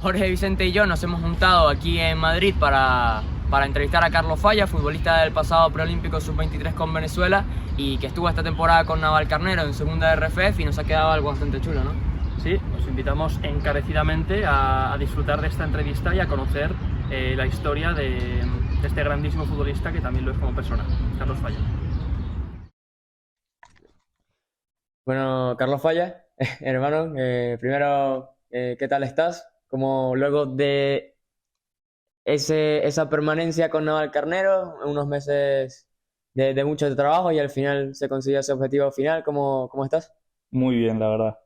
Jorge Vicente y yo nos hemos juntado aquí en Madrid para entrevistar a Carlos Falla, futbolista del pasado preolímpico sub-23 con Venezuela y que estuvo esta temporada con Navalcarnero en segunda RFF y nos ha quedado algo bastante chulo, ¿no? Sí, os invitamos encarecidamente a disfrutar de esta entrevista y a conocer la historia de este grandísimo futbolista que también lo es como persona, Carlos Falla. Bueno, Carlos Falla, hermano, primero, ¿qué tal estás? Como luego de esa permanencia con Navalcarnero, unos meses de mucho trabajo y al final se consiguió ese objetivo final, ¿cómo estás? Muy bien, la verdad.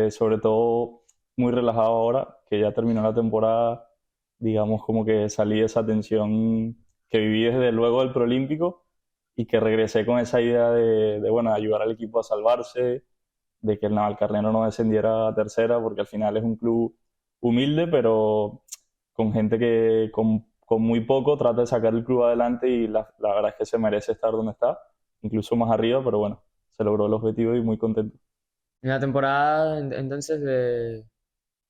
Sobre todo muy relajado ahora, que ya terminó la temporada, digamos como que salí de esa tensión que viví desde luego del Proolímpico y que regresé con esa idea bueno, ayudar al equipo a salvarse, de que el Navalcarnero no descendiera a tercera, porque al final es un club humilde, pero con gente que con muy poco trata de sacar el club adelante y la verdad es que se merece estar donde está, incluso más arriba, pero bueno, se logró el objetivo y muy contento. Una temporada entonces de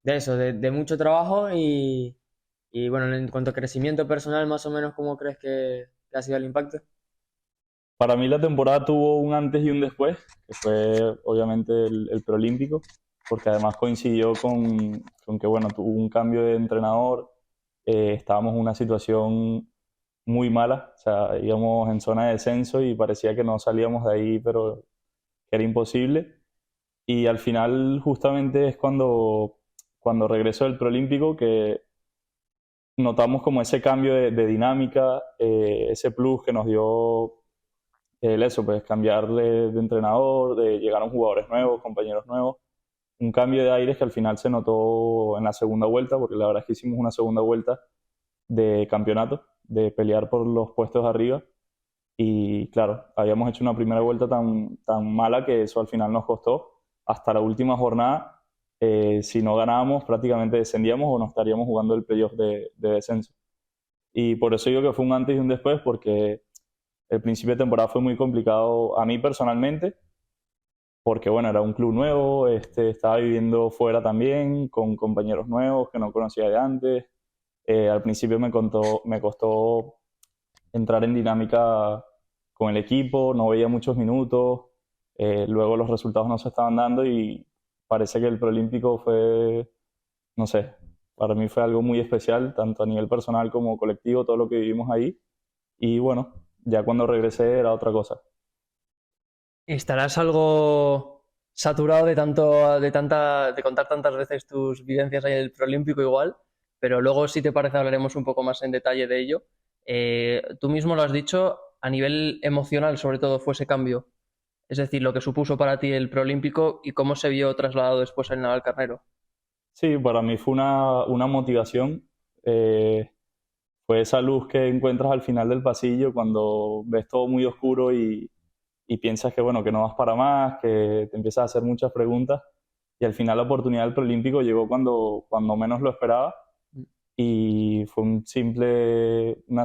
eso, de mucho trabajo y bueno, en cuanto a crecimiento personal, más o menos, ¿cómo crees que ha sido el impacto? Para mí la temporada tuvo un antes y un después, que fue obviamente el preolímpico, porque además coincidió con que, bueno, tuvo un cambio de entrenador, estábamos en una situación muy mala, o sea, íbamos en zona de descenso y parecía que no salíamos de ahí, pero que era imposible. Y al final justamente es cuando regresó del preolímpico que notamos como ese cambio de dinámica, ese plus que nos dio eso, pues cambiar de entrenador, de llegaron jugadores nuevos, compañeros nuevos, un cambio de aires que al final se notó en la segunda vuelta, porque la verdad es que hicimos una segunda vuelta de campeonato, de pelear por los puestos de arriba. Y claro, habíamos hecho una primera vuelta tan mala que eso al final nos costó. Hasta la última jornada, si no ganábamos, prácticamente descendíamos o no estaríamos jugando el playoff de descenso. Y por eso digo que fue un antes y un después, porque el principio de temporada fue muy complicado a mí personalmente, porque bueno, era un club nuevo, estaba viviendo fuera también, con compañeros nuevos que no conocía de antes. Al principio me costó entrar en dinámica con el equipo, no veía muchos minutos, luego los resultados no se estaban dando y parece que el Proolímpico fue, no sé, para mí fue algo muy especial, tanto a nivel personal como colectivo, todo lo que vivimos ahí. Y bueno, ya cuando regresé era otra cosa. ¿Estarás algo saturado de contar tantas veces tus vivencias ahí en el Proolímpico igual? Pero luego, si te parece, hablaremos un poco más en detalle de ello. Tú mismo lo has dicho, a nivel emocional, sobre todo, fue ese cambio. Es decir, lo que supuso para ti el Proolímpico y cómo se vio trasladado después al Navalcarnero. Sí, para mí fue una motivación. Fue esa luz que encuentras al final del pasillo cuando ves todo muy oscuro y piensas que, bueno, que no vas para más, que te empiezas a hacer muchas preguntas. Y al final la oportunidad del Proolímpico llegó cuando menos lo esperaba y fue una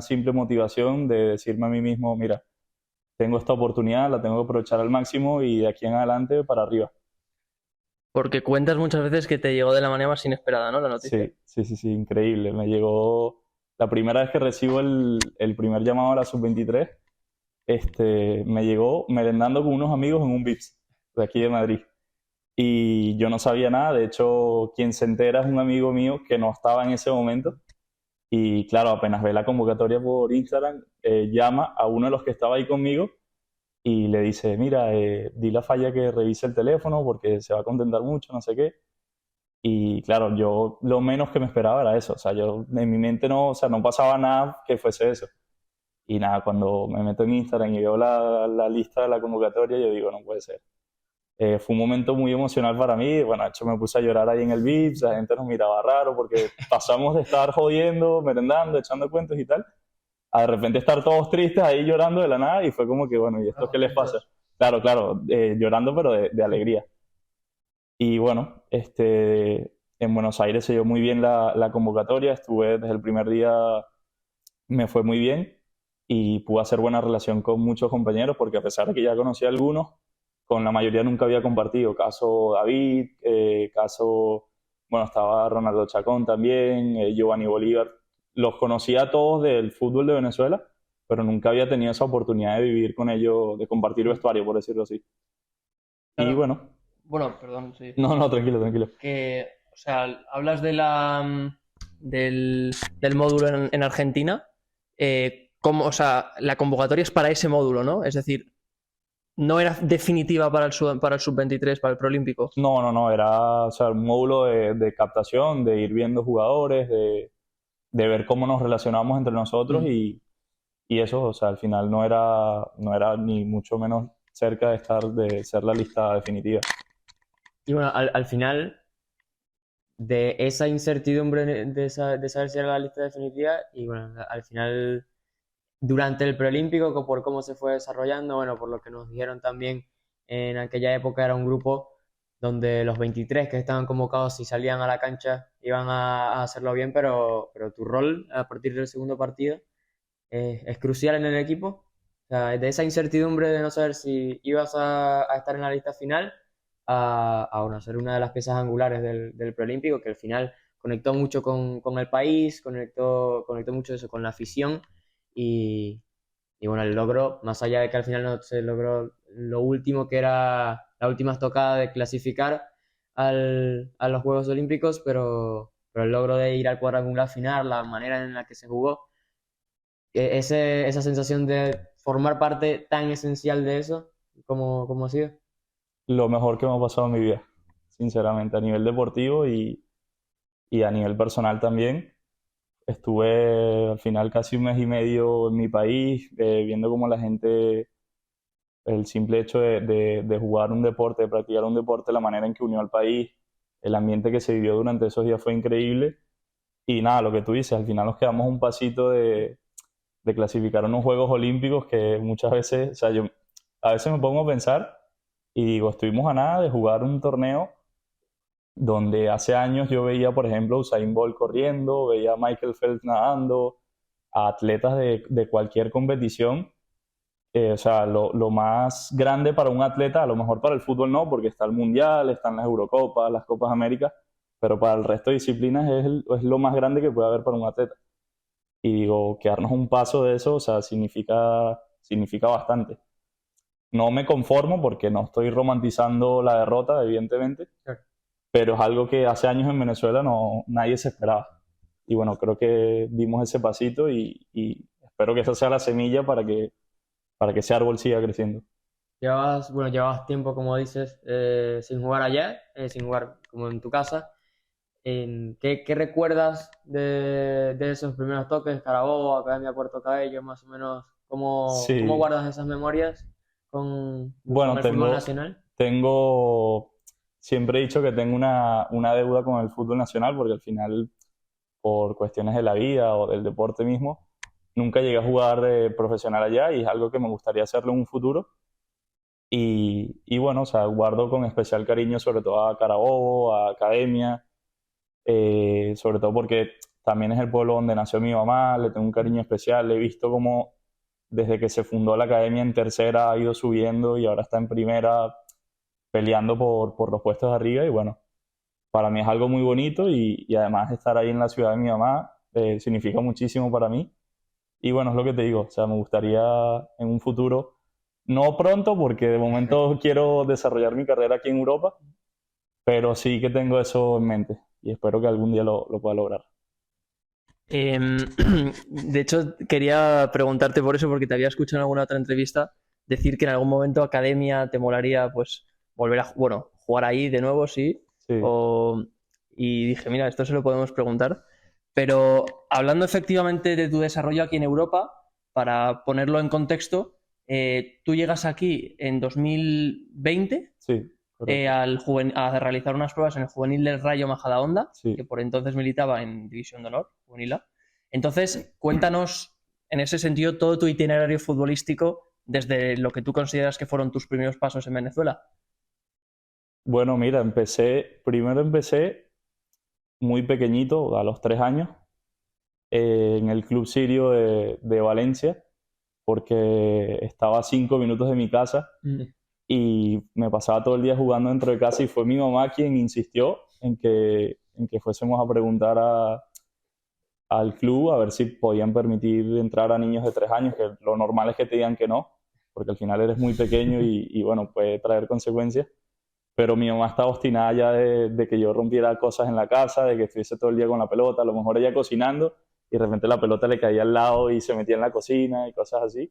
simple motivación de decirme a mí mismo, mira, tengo esta oportunidad, la tengo que aprovechar al máximo y de aquí en adelante para arriba. Porque cuentas muchas veces que te llegó de la manera más inesperada, ¿no? La noticia. Sí, sí, sí, sí, increíble. Me llegó la primera vez que recibo el primer llamado a la sub-23, me llegó merendando con unos amigos en un Vips de aquí de Madrid. Y yo no sabía nada, de hecho, quien se entera es un amigo mío que no estaba en ese momento. Y claro, apenas ve la convocatoria por Instagram, llama a uno de los que estaba ahí conmigo y le dice, mira, dile a Falla que revise el teléfono porque se va a contentar mucho, no sé qué. Y claro, yo lo menos que me esperaba era eso. O sea, yo en mi mente no, o sea, no pasaba nada que fuese eso. Y nada, cuando me meto en Instagram y veo la lista de la convocatoria, yo digo, no puede ser. Fue un momento muy emocional para mí. Bueno, de hecho me puse a llorar ahí en el VIPS, la gente nos miraba raro porque pasamos de estar jodiendo, merendando, echando cuentos y tal, a de repente estar todos tristes ahí llorando de la nada y fue como que, bueno, ¿y esto qué les pasa? Claro, claro, llorando pero de alegría. Y bueno, en Buenos Aires se dio muy bien la convocatoria, estuve desde el primer día, me fue muy bien y pude hacer buena relación con muchos compañeros porque a pesar de que ya conocía a algunos, con la mayoría nunca había compartido. Caso David, caso bueno, estaba Ronaldo Chacón también, Giovanni Bolívar. Los conocía a todos del fútbol de Venezuela, pero nunca había tenido esa oportunidad de vivir con ellos, de compartir vestuario, por decirlo así. Y Claro. bueno, Bueno, perdón, sí. no, tranquilo, tranquilo. Que, o sea, hablas de del módulo en Argentina. ¿Cómo, o sea, la convocatoria es para ese módulo, ¿no? Es decir, no era definitiva para el sub-23, para el preolímpico. No, era, o sea, un módulo de captación, de ir viendo jugadores, de ver cómo nos relacionamos entre nosotros y eso, o sea, al final no era ni mucho menos cerca de ser la lista definitiva. Y bueno, al final de esa incertidumbre de saber si era la lista definitiva, y bueno, al final, durante el preolímpico, por cómo se fue desarrollando, bueno, por lo que nos dijeron también, en aquella época era un grupo donde los 23 que estaban convocados, si salían a la cancha, iban a hacerlo bien, pero tu rol a partir del segundo partido es crucial en el equipo. O sea, de esa incertidumbre de no saber si ibas a estar en la lista final bueno, ser una de las piezas angulares del preolímpico, que al final conectó mucho con el país, conectó mucho eso con la afición y bueno, el logro, más allá de que al final no se logró lo último, que era la última estocada de clasificar a los Juegos Olímpicos, pero el logro de ir al cuadrangular final, la manera en la que se jugó, esa sensación de formar parte tan esencial de eso, como ha sido. Lo mejor que me ha pasado en mi vida, sinceramente, a nivel deportivo y a nivel personal también. Estuve al final casi un mes y medio en mi país, viendo cómo la gente, el simple hecho de jugar un deporte, de practicar un deporte, la manera en que unió al país, el ambiente que se vivió durante esos días fue increíble. Y nada, lo que tú dices, al final nos quedamos un pasito de clasificar a unos Juegos Olímpicos que muchas veces, o sea, yo a veces me pongo a pensar y digo, estuvimos a nada de jugar un torneo donde hace años yo veía, por ejemplo, a Usain Bolt corriendo, veía a Michael Phelps nadando, a atletas de cualquier competición. O sea, lo más grande para un atleta, a lo mejor para el fútbol no, porque está el Mundial, están las Eurocopas, las Copas América, pero para el resto de disciplinas es lo más grande que puede haber para un atleta. Y digo, quedarnos un paso de eso, o sea, significa bastante. No me conformo porque no estoy romantizando la derrota, evidentemente, Claro. pero es algo que hace años en Venezuela nadie se esperaba. Y bueno, creo que dimos ese pasito y espero que esa sea la semilla para que ese árbol siga creciendo. Llevabas tiempo, como dices, sin jugar allá, sin jugar como en tu casa. ¿Qué recuerdas de esos primeros toques? Carabobo, Academia Puerto Cabello, más o menos. ¿Cómo Sí, guardas esas memorias con bueno, el fútbol nacional? siempre he dicho que tengo una deuda con el fútbol nacional porque al final, por cuestiones de la vida o del deporte mismo, nunca llegué a jugar de profesional allá y es algo que me gustaría hacerlo en un futuro. Y bueno, o sea, guardo con especial cariño sobre todo a Carabobo, a Academia, sobre todo porque también es el pueblo donde nació mi mamá, le tengo un cariño especial, he visto cómo desde que se fundó la academia en tercera ha ido subiendo y ahora está en primera peleando por los puestos de arriba y bueno, para mí es algo muy bonito y además estar ahí en la ciudad de mi mamá significa muchísimo para mí y bueno, es lo que te digo, o sea, me gustaría en un futuro, no pronto porque de momento quiero desarrollar mi carrera aquí en Europa, pero sí que tengo eso en mente y espero que algún día lo pueda lograr. De hecho, quería preguntarte por eso, porque te había escuchado en alguna otra entrevista decir que en algún momento Academia te molaría pues volver a, bueno, jugar ahí de nuevo, sí. Sí. O, y dije, mira, esto se lo podemos preguntar. Pero hablando efectivamente de tu desarrollo aquí en Europa, para ponerlo en contexto, tú llegas aquí en 2020 Sí, correcto. a realizar unas pruebas en el juvenil del Rayo Majadahonda, que Sí. por entonces militaba en División de Honor, juvenil A. Entonces, cuéntanos en ese sentido todo tu itinerario futbolístico desde lo que tú consideras que fueron tus primeros pasos en Venezuela. Bueno, mira, primero empecé muy pequeñito, a los 3 años, en el Club Sirio de Valencia, porque estaba a 5 minutos de mi casa y me pasaba todo el día jugando dentro de casa y fue mi mamá quien insistió en que en que fuésemos a preguntar al club a ver si podían permitir entrar a niños de 3 años, que lo normal es que te digan que no, porque al final eres muy pequeño y bueno, puede traer consecuencias. Pero mi mamá estaba obstinada ya de que yo rompiera cosas en la casa, de que estuviese todo el día con la pelota, a lo mejor ella cocinando y de repente la pelota le caía al lado y se metía en la cocina y cosas así.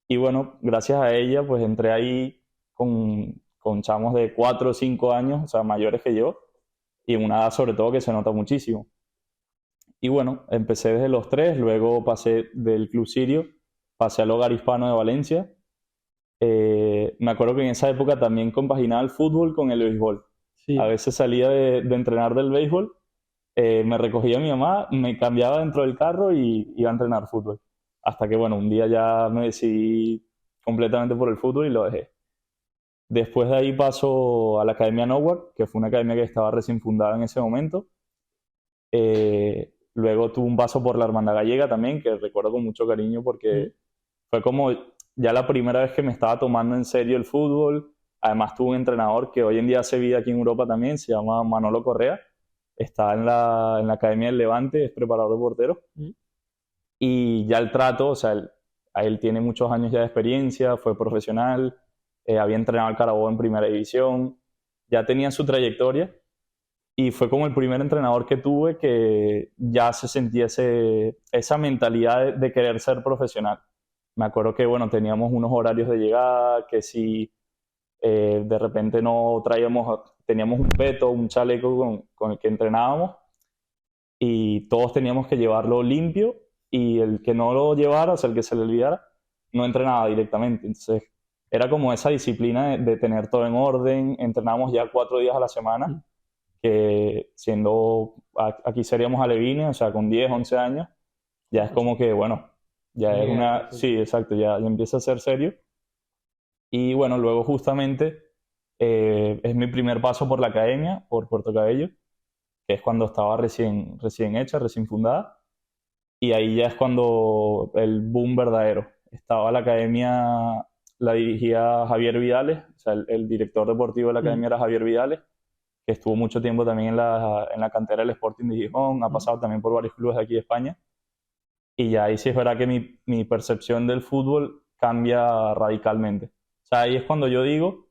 Y bueno, gracias a ella pues entré ahí con chamos de 4 o 5 años, o sea, mayores que yo, y en una edad sobre todo que se nota muchísimo. Y bueno, empecé desde los 3, luego pasé del Club Sirio, pasé al Hogar Hispano de Valencia. Me acuerdo que en esa época también compaginaba el fútbol con el béisbol. Sí. A veces salía de entrenar del béisbol, me recogía mi mamá, me cambiaba dentro del carro y iba a entrenar fútbol. Hasta que, bueno, un día ya me decidí completamente por el fútbol y lo dejé. Después de ahí paso a la Academia Nowhere, que fue una academia que estaba recién fundada en ese momento. Luego tuve un paso por la Hermandad Gallega también, que recuerdo con mucho cariño porque fue como ya la primera vez que me estaba tomando en serio el fútbol. Además tuve un entrenador que hoy en día hace vida aquí en Europa también, se llama Manolo Correa. Está en la Academia del Levante, es preparador de porteros. Y ya el trato, o sea, él tiene muchos años ya de experiencia, fue profesional, había entrenado al Carabobo en primera división, ya tenía su trayectoria. Y fue como el primer entrenador que tuve que ya se sentía esa mentalidad de querer ser profesional. Me acuerdo que, bueno, teníamos unos horarios de llegada, que si de repente no teníamos un peto, un chaleco con el que entrenábamos y todos teníamos que llevarlo limpio y el que no lo llevara, o sea, el que se le olvidara, no entrenaba directamente. Entonces, era como esa disciplina de tener todo en orden. Entrenábamos ya 4 días a la semana, que siendo, aquí seríamos alevines, o sea, con 10, 11 años, ya es como que, bueno, ya es una... Sí, exacto, ya empieza a ser serio. Y bueno, luego justamente es mi primer paso por la academia, por Puerto Cabello, que es cuando estaba recién hecha, recién fundada. Y ahí ya es cuando el boom verdadero. Estaba la academia, la dirigía Javier Vidales, o sea, el director deportivo de la academia era Javier Vidales, que estuvo mucho tiempo también en la cantera del Sporting de Gijón, ha pasado también por varios clubes de aquí de España. Y ya ahí sí es verdad que mi percepción del fútbol cambia radicalmente. O sea, ahí es cuando yo digo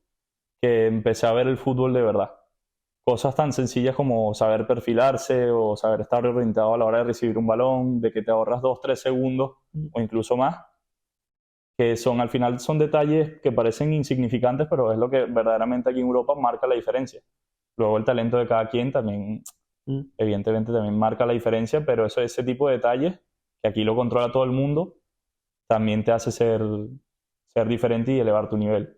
que empecé a ver el fútbol de verdad. Cosas tan sencillas como saber perfilarse o saber estar orientado a la hora de recibir un balón, de que te ahorras 2, 3 segundos o incluso más, que al final son detalles que parecen insignificantes, pero es lo que verdaderamente aquí en Europa marca la diferencia. Luego el talento de cada quien también, evidentemente también marca la diferencia, pero ese tipo de detalles, que aquí lo controla todo el mundo, también te hace ser diferente y elevar tu nivel.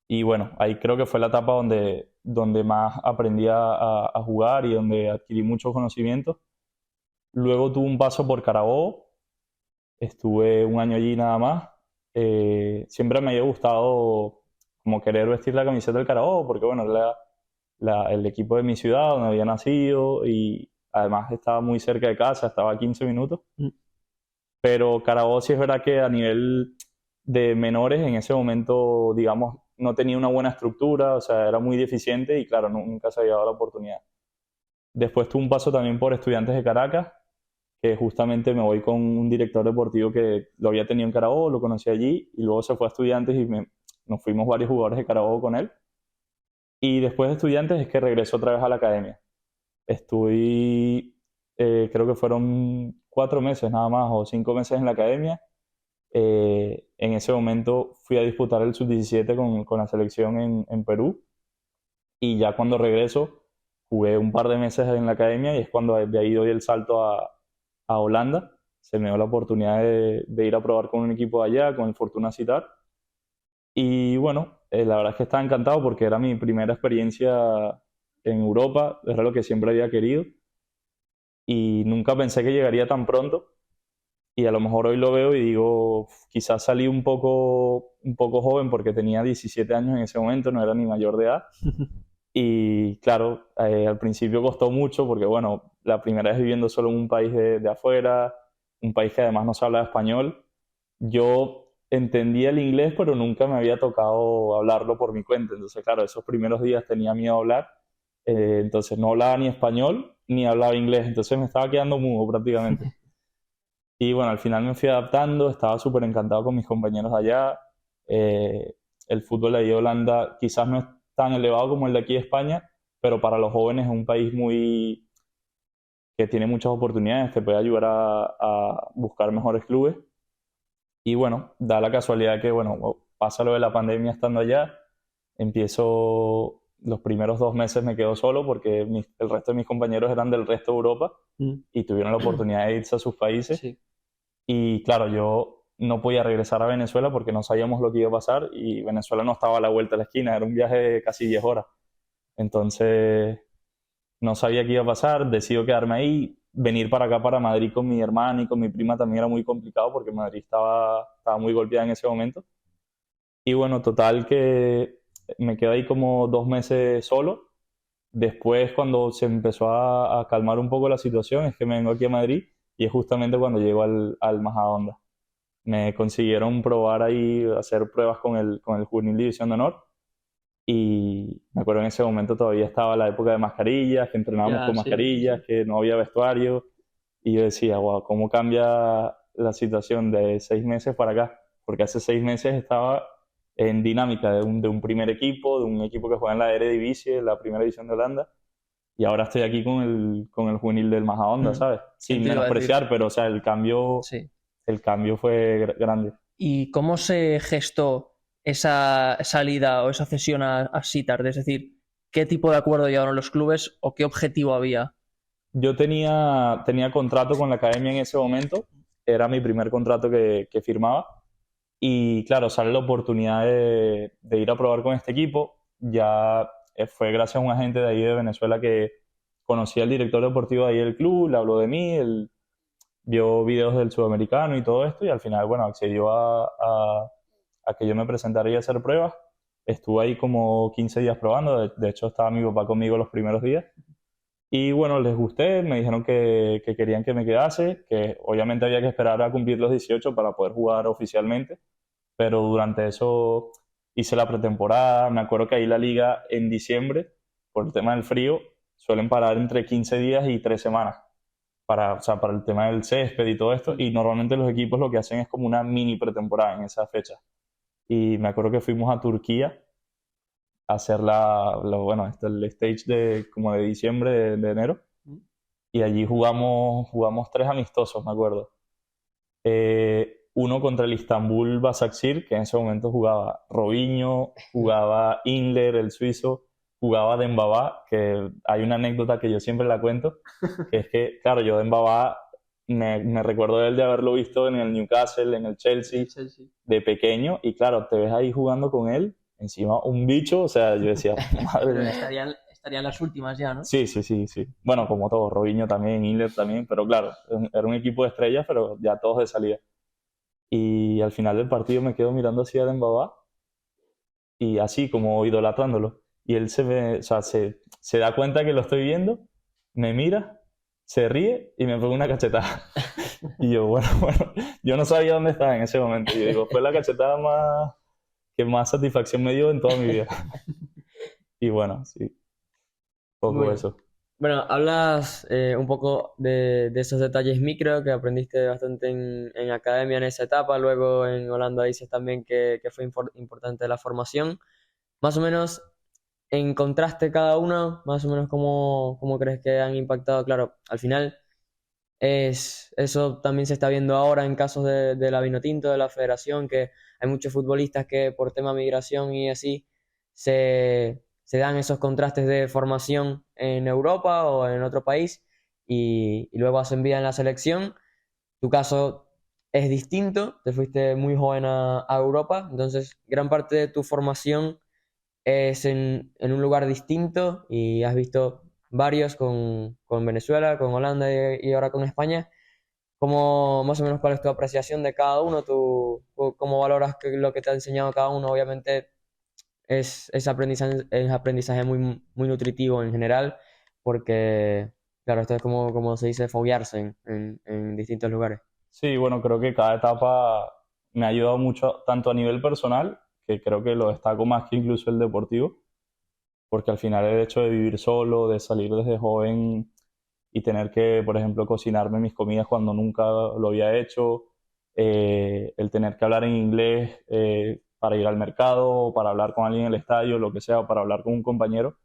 Y bueno, ahí creo que fue la etapa donde más aprendí a jugar y donde adquirí muchos conocimientos. Luego tuve un paso por Carabobo, estuve un año allí nada más. Siempre me había gustado como querer vestir la camiseta del Carabobo, porque bueno, era el equipo de mi ciudad donde había nacido y además estaba muy cerca de casa, estaba a 15 minutos. Pero Carabobo sí es verdad que a nivel de menores en ese momento, digamos, no tenía una buena estructura, o sea, era muy deficiente y claro, nunca se había dado la oportunidad. Después tuve un paso también por Estudiantes de Caracas, que justamente me voy con un director deportivo que lo había tenido en Carabobo, lo conocí allí y luego se fue a Estudiantes y nos fuimos varios jugadores de Carabobo con él. Y después de Estudiantes es que regresó otra vez a la academia. Creo que fueron 4 meses nada más o 5 meses en la academia. En ese momento fui a disputar el sub-17 con la selección en Perú y ya cuando regreso jugué un par de meses en la academia y es cuando de ahí doy el salto a Holanda. Se me dio la oportunidad de ir a probar con un equipo de allá, con el Fortuna Sittard. Y bueno, la verdad es que estaba encantado porque era mi primera experiencia en Europa, era lo que siempre había querido y nunca pensé que llegaría tan pronto. Y a lo mejor hoy lo veo y digo, quizás salí un poco joven porque tenía 17 años en ese momento, no era ni mayor de edad. Y claro, al principio costó mucho porque, bueno, la primera vez viviendo solo en un país de afuera, un país que además no se habla español. Yo entendía el inglés, pero nunca me había tocado hablarlo por mi cuenta. Entonces, claro, esos primeros días tenía miedo a hablar. entonces no hablaba ni español ni hablaba inglés, entonces me estaba quedando mudo prácticamente. Y bueno, al final me fui adaptando, estaba súper encantado con mis compañeros allá. Eh, el fútbol de ahí de Holanda quizás no es tan elevado como el de aquí de España, pero para los jóvenes es un país muy que tiene muchas oportunidades, te puede ayudar a buscar mejores clubes. Y bueno, da la casualidad que, bueno, pasa lo de la pandemia estando allá, empiezo, los primeros 2 meses me quedo solo porque el resto de mis compañeros eran del resto de Europa y tuvieron la oportunidad de irse a sus países. Sí. Y claro, yo no podía regresar a Venezuela porque no sabíamos lo que iba a pasar y Venezuela no estaba a la vuelta de la esquina, era un viaje de casi 10 horas. Entonces, no sabía qué iba a pasar, decido quedarme ahí. Venir para acá, para Madrid, con mi hermana y con mi prima también era muy complicado porque Madrid estaba muy golpeada en ese momento. Y bueno, total que me quedé ahí como 2 meses solo. Después, cuando se empezó a calmar un poco la situación, es que me vengo aquí a Madrid y es justamente cuando llego al Majadahonda. Me consiguieron probar ahí, hacer pruebas con el Juvenil División de Honor. Y me acuerdo en ese momento todavía estaba la época de mascarillas, que entrenábamos Ya, con sí, sí, mascarillas, sí. que no había vestuario. Y yo decía, wow, ¿cómo cambia la situación de 6 meses para acá? Porque hace 6 meses estaba en dinámica de un primer equipo, de un equipo que juega en la Eredivisie, la primera división de Holanda. Y ahora estoy aquí con el juvenil del Majadahonda, Mm. ¿sabes? ¿Quién Sin te iba a decir? menospreciar, pero o sea, Sí. el cambio fue grande. ¿Y cómo se gestó esa salida o esa cesión a Sittard? Es decir, ¿qué tipo de acuerdo llegaron los clubes o qué objetivo había? Yo tenía contrato con la academia en ese momento, era mi primer contrato que firmaba. Y claro, sale la oportunidad de ir a probar con este equipo. Ya fue gracias a un agente de ahí de Venezuela que conocía al director deportivo de ahí del club, le habló de mí, él vio videos del sudamericano y todo esto, y al final, bueno, accedió a que yo me presentara y a hacer pruebas. Estuve ahí como 15 días probando, de hecho estaba mi papá conmigo los primeros días. Y bueno, les gusté, me dijeron que querían que me quedase, que obviamente había que esperar a cumplir los 18 para poder jugar oficialmente, pero durante eso hice la pretemporada. Me acuerdo que ahí la liga en diciembre, por el tema del frío, suelen parar entre 15 días y 3 semanas o sea, para el tema del césped y todo esto, y normalmente los equipos lo que hacen es como una mini pretemporada en esa fecha. Y me acuerdo que fuimos a Turquía a hacer bueno, el stage como de diciembre, de enero, y allí jugamos 3 amistosos, me acuerdo. Uno contra el Istanbul Basaksehir, que en ese momento jugaba Robinho, jugaba Inler, el suizo, jugaba Dembaba, que hay una anécdota que yo siempre la cuento, que es que, claro, yo Dembaba me recuerdo de él de haberlo visto en el Newcastle, en el Chelsea, de pequeño, y claro, te ves ahí jugando con él, encima un bicho, o sea, yo decía, madre Pero mía. estarían las últimas ya, ¿no? Sí, sí, sí, sí. Bueno, como todos, Robinho también, Inler también, pero claro, era un equipo de estrellas, pero ya todos de salida. Y al final del partido me quedo mirando así a Dembaba y así como idolatrándolo. Y él o sea, se da cuenta que lo estoy viendo, me mira, se ríe y me pone una cachetada. Y yo, bueno, bueno, yo no sabía dónde estaba en ese momento. Y yo digo, fue la cachetada que más satisfacción me dio en toda mi vida. Y bueno, sí, un poco Bueno, eso. bueno, hablas un poco de esos detalles micro que aprendiste bastante en academia en esa etapa, luego en Holanda dices también que fue importante la formación. Más o menos, en contraste cada uno, más o menos cómo crees que han impactado. Claro, al final eso también se está viendo ahora en casos de la Vinotinto, de la Federación, que hay muchos futbolistas que por tema migración y así se dan esos contrastes de formación en Europa o en otro país y luego hacen vida en la selección. Tu caso es distinto, te fuiste muy joven a Europa, entonces gran parte de tu formación es en un lugar distinto y has visto varios con Venezuela, con Holanda y ahora con España. ¿Cómo, más o menos, cuál es tu apreciación de cada uno? ¿Cómo valoras lo que te ha enseñado cada uno? Obviamente es aprendizaje muy, muy nutritivo en general, porque, claro, esto es como se dice, foguearse en distintos lugares. Sí, bueno, creo que cada etapa me ha ayudado mucho, tanto a nivel personal, que creo que lo destaco más que incluso el deportivo, porque al final el hecho de vivir solo, de salir desde joven y tener que, por ejemplo, cocinarme mis comidas cuando nunca lo había hecho, el tener que hablar en inglés para ir al mercado, para hablar con alguien en el estadio, lo que sea, o para hablar con un compañero,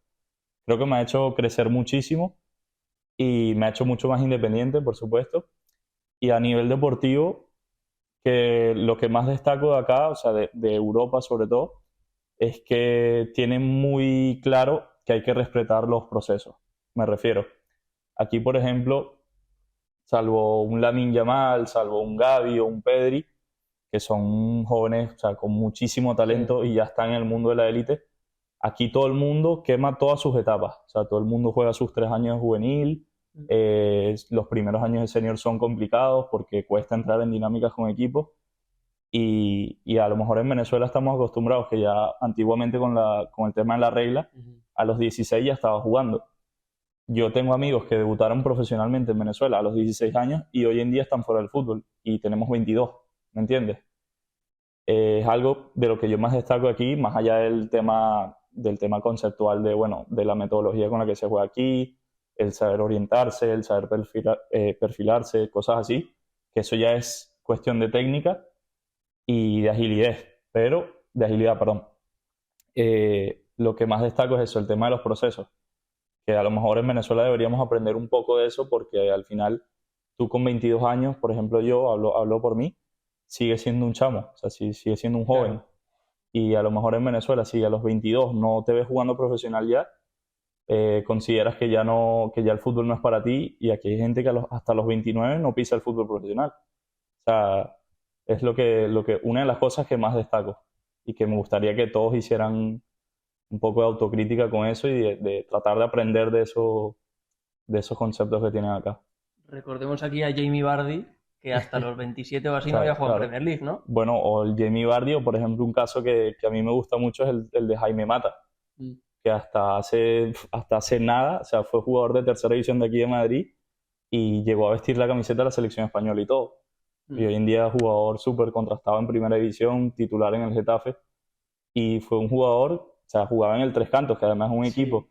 creo que me ha hecho crecer muchísimo y me ha hecho mucho más independiente, por supuesto. Y a nivel deportivo, que lo que más destaco de acá, o sea, de Europa sobre todo, es que tienen muy claro que hay que respetar los procesos. Me refiero, aquí por ejemplo, salvo un Lamine Yamal, salvo un Gavi o un Pedri, que son jóvenes, o sea, con muchísimo Sí. talento y ya están en el mundo de la élite, aquí todo el mundo quema todas sus etapas. O sea, todo el mundo juega sus 3 años de juvenil. Los primeros años de senior son complicados porque cuesta entrar en dinámicas con equipos. Y a lo mejor en Venezuela estamos acostumbrados que ya antiguamente con el tema de la regla, Ujú. a los 16 ya estaba jugando. Yo tengo amigos que debutaron profesionalmente en Venezuela a los 16 años y hoy en día están fuera del fútbol y tenemos 22, ¿me entiendes? Es algo de lo que yo más destaco aquí, más allá del tema conceptual de, bueno, de la metodología con la que se juega aquí, el saber orientarse, el saber perfilarse, cosas así, que eso ya es cuestión de técnica y de agilidad, de agilidad, perdón. Lo que más destaco es eso, el tema de los procesos, que a lo mejor en Venezuela deberíamos aprender un poco de eso porque al final tú con 22 años, por ejemplo yo, hablo por mí, sigue siendo un chamo, o sea, sigue siendo un joven. Claro. Y a lo mejor en Venezuela, si a los 22 no te ves jugando profesional ya, consideras que ya no, que ya el fútbol no es para ti, y aquí hay gente que hasta los 29 no pisa el fútbol profesional. O sea, es una de las cosas que más destaco y que me gustaría que todos hicieran un poco de autocrítica con eso y de tratar de aprender de esos conceptos que tienen acá. Recordemos aquí a Jamie Vardy, que hasta los 27 o así no había Claro, jugado en claro. Premier League, ¿no? Bueno, o el Jamie Vardy, o por ejemplo un caso que a mí me gusta mucho es el de Jaime Mata, Mm. que hasta hace nada, o sea, fue jugador de tercera división de aquí de Madrid y llegó a vestir la camiseta de la selección española y todo. Y Mm. hoy en día es jugador súper contrastado en primera división, titular en el Getafe, y fue un jugador, o sea, jugaba en el Tres Cantos, que además es un Sí. equipo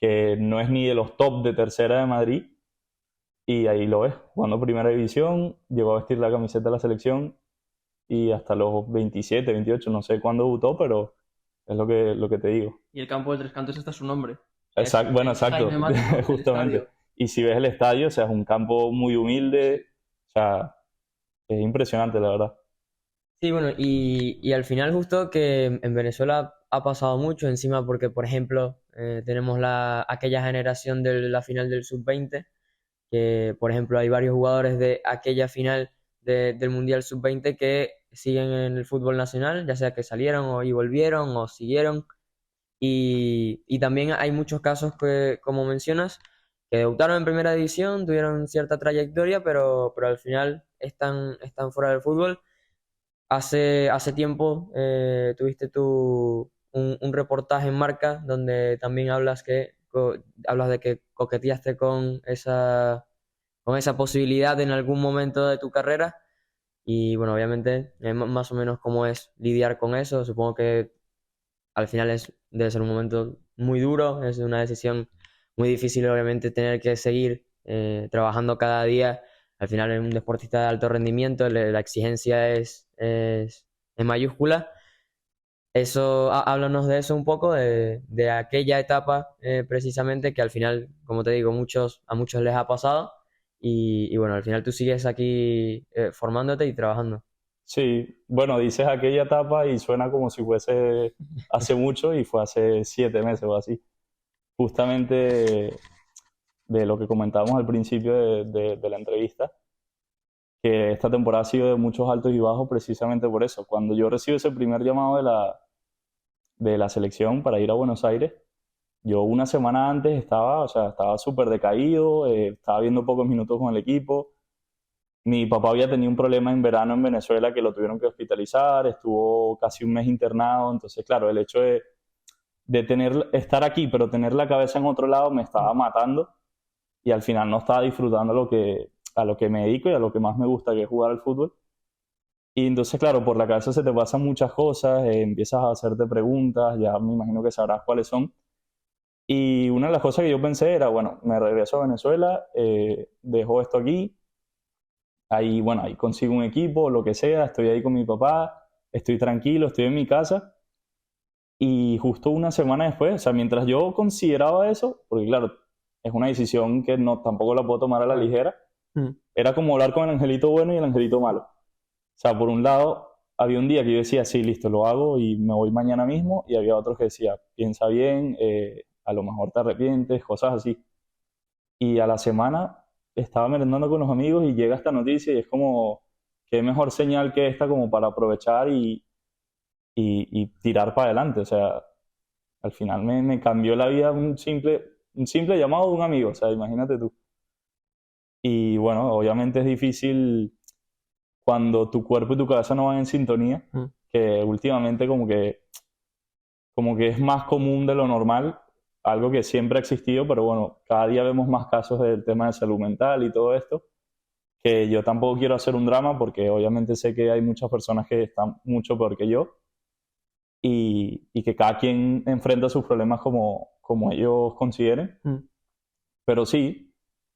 que no es ni de los top de tercera de Madrid, y ahí lo ves, jugando primera división, llegó a vestir la camiseta de la selección y hasta los 27, 28, no sé cuándo debutó, pero es lo que te digo. Y el campo de Tres Cantos está su nombre. Exacto, bueno, Es exacto, Jaime Mata, ¿no? El justamente. estadio. Y si ves el estadio, o sea, es un campo muy Sí. humilde, o sea, es impresionante, la verdad. Sí, bueno, y al final justo que en Venezuela ha pasado mucho encima porque, por ejemplo, tenemos aquella generación de la final del Sub-20, que, por ejemplo, hay varios jugadores de aquella final del Mundial Sub-20 que siguen en el fútbol nacional, ya sea que salieron y volvieron o siguieron. Y también hay muchos casos que, como mencionas, que debutaron en primera división, tuvieron cierta trayectoria, pero al final están fuera del fútbol. Hace tiempo tuviste un reportaje en Marca donde también hablas de que coqueteaste con esa posibilidad en algún momento de tu carrera. Y bueno, obviamente, más o menos cómo es lidiar con eso. Supongo que al final debe ser un momento muy duro, es una decisión muy difícil, obviamente, tener que seguir trabajando cada día. Al final, en un deportista de alto rendimiento, la exigencia es mayúscula. Háblanos de eso un poco, de aquella etapa precisamente que al final, como te digo, a muchos les ha pasado. Y bueno, al final tú sigues aquí formándote y trabajando. Sí, bueno, dices aquella etapa y suena como si fuese hace mucho y fue hace 7 meses o así. Justamente de lo que comentábamos al principio de la entrevista, que esta temporada ha sido de muchos altos y bajos precisamente por eso. Cuando yo recibo ese primer llamado de la selección para ir a Buenos Aires, yo una semana antes estaba, o sea, estaba súper decaído, estaba viendo pocos minutos con el equipo. Mi papá había tenido un problema en verano en Venezuela que lo tuvieron que hospitalizar, estuvo casi un mes internado, entonces claro, el hecho de estar aquí pero tener la cabeza en otro lado me estaba matando y al final no estaba disfrutando a lo que me dedico y a lo que más me gusta, que es jugar al fútbol. Y entonces, claro, por la cabeza se te pasan muchas cosas, empiezas a hacerte preguntas, ya me imagino que sabrás cuáles son. Y una de las cosas que yo pensé era, bueno, me regreso a Venezuela, dejo esto aquí, ahí, bueno, ahí consigo un equipo, lo que sea, estoy ahí con mi papá, estoy tranquilo, estoy en mi casa. Y justo una semana después, o sea, mientras yo consideraba eso, porque claro, es una decisión que no, tampoco la puedo tomar a la ligera, Mm. era como hablar con el angelito bueno y el angelito malo. O sea, por un lado, había un día que yo decía, sí, listo, lo hago y me voy mañana mismo, y había otros que decía, piensa bien, a lo mejor te arrepientes, cosas así. Y a la semana estaba merendando con los amigos y llega esta noticia y es como, qué mejor señal que esta como para aprovechar y tirar para adelante. O sea, al final me cambió la vida un simple llamado de un amigo, o sea, imagínate tú. Y bueno, obviamente es difícil cuando tu cuerpo y tu cabeza no van en sintonía, Mm. que últimamente como que es más común de lo normal, algo que siempre ha existido, pero bueno, cada día vemos más casos del tema de salud mental y todo esto, que yo tampoco quiero hacer un drama porque obviamente sé que hay muchas personas que están mucho peor que yo y que cada quien enfrenta sus problemas como ellos consideren. Mm. Pero sí,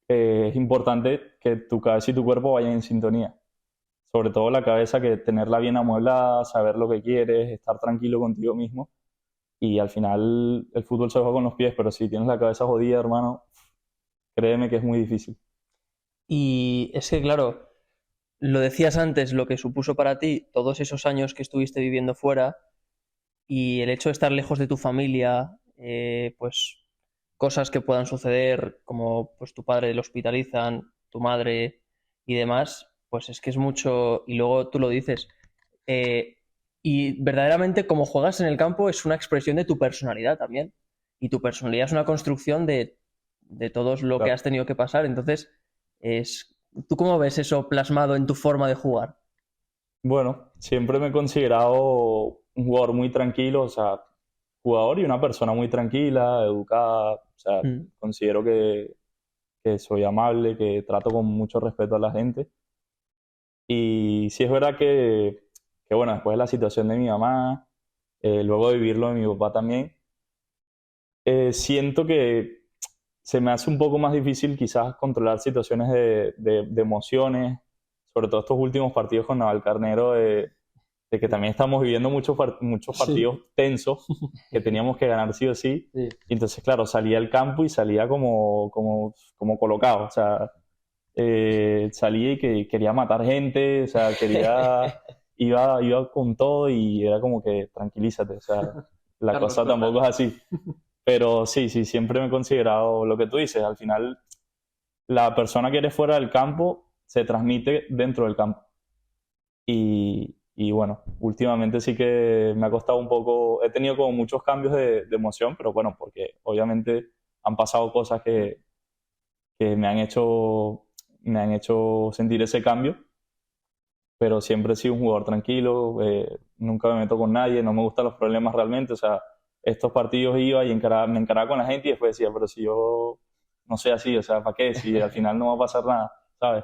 es importante que tu cabeza y tu cuerpo vayan en sintonía. Sobre todo la cabeza, que tenerla bien amueblada, saber lo que quieres, estar tranquilo contigo mismo. Y al final el fútbol se juega con los pies, pero si tienes la cabeza jodida, hermano, créeme que es muy difícil. Y es que, claro, lo decías antes, lo que supuso para ti todos esos años que estuviste viviendo fuera y el hecho de estar lejos de tu familia, pues cosas que puedan suceder, como pues tu padre lo hospitalizan, tu madre y demás, pues es que es mucho, y luego tú lo dices, eh, y verdaderamente como juegas en el campo es una expresión de tu personalidad también, y tu personalidad es una construcción de todo lo que Claro. has tenido que pasar, entonces, ¿tú cómo ves eso plasmado en tu forma de jugar? Bueno, siempre me he considerado un jugador muy tranquilo, o sea, jugador y una persona muy tranquila, educada, o sea, Mm. considero que soy amable, que trato con mucho respeto a la gente. Y sí es verdad que bueno, después de la situación de mi mamá, luego de vivirlo de mi papá también, siento que se me hace un poco más difícil quizás controlar situaciones de emociones, sobre todo estos últimos partidos con Navalcarnero, de que también estamos viviendo muchos Sí, partidos tensos que teníamos que ganar sí o sí. sí. Y entonces, claro, salía al campo y salía como colocado. O sea, salía y que quería matar gente, o sea, iba con todo y era como que tranquilízate, o sea, la Carlos cosa Costa. tampoco es así. Pero sí, sí, siempre me he considerado lo que tú dices. Al final, la persona que eres fuera del campo se transmite dentro del campo. Y bueno, últimamente sí que me ha costado un poco, he tenido como muchos cambios de emoción, pero bueno, porque obviamente han pasado cosas que me han hecho sentir ese cambio, pero siempre he sido un jugador tranquilo, nunca me meto con nadie, no me gustan los problemas realmente, o sea, estos partidos iba y me encaraba con la gente y después decía, pero si yo no soy así, o sea, ¿para qué? Si al final no va a pasar nada, ¿sabes?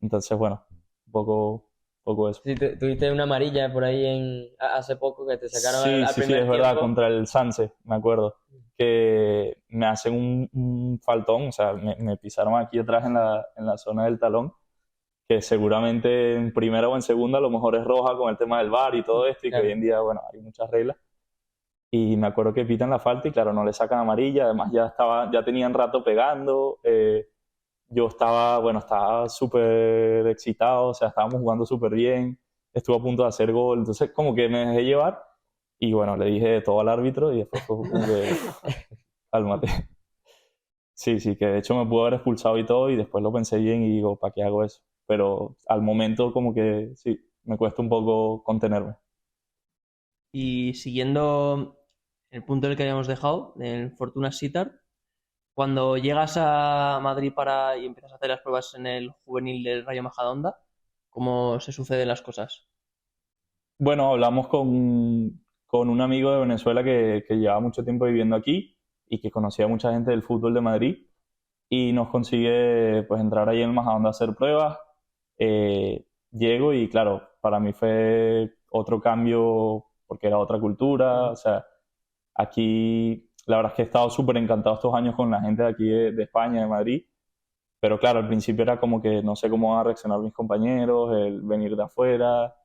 Entonces, bueno, un poco eso. Sí, tuviste una amarilla por ahí hace poco que te sacaron al, Sí, al sí, sí, es primer verdad, tiempo. contra el Sanse, me acuerdo, que me hacen un faltón, o sea, me pisaron aquí atrás en la zona del talón, que seguramente en primera o en segunda a lo mejor es roja con el tema del VAR y todo esto, y que hoy Claro. en día, bueno, hay muchas reglas. Y me acuerdo que pitan la falta y claro, no le sacan amarilla, además ya tenían rato pegando, yo estaba súper excitado, o sea, estábamos jugando súper bien, estuve a punto de hacer gol, entonces como que me dejé llevar y bueno, le dije de todo al árbitro y después fue como que, cálmate. Sí, sí, que de hecho me pudo haber expulsado y todo y después lo pensé bien y digo, ¿para qué hago eso? Pero al momento como que sí, me cuesta un poco contenerme. Y siguiendo el punto en el que habíamos dejado, en Fortuna Sittard, cuando llegas a Madrid y empiezas a hacer las pruebas en el juvenil del Rayo Majadahonda, ¿cómo se suceden las cosas? Bueno, hablamos con un amigo de Venezuela que llevaba mucho tiempo viviendo aquí y que conocía a mucha gente del fútbol de Madrid y nos consigue pues entrar ahí en el Majadahonda a hacer pruebas. Llego y claro, para mí fue otro cambio porque era otra cultura, o sea, aquí la verdad es que he estado súper encantado estos años con la gente de aquí de España, de Madrid. Pero claro, al principio era como que no sé cómo van a reaccionar mis compañeros, el venir de afuera.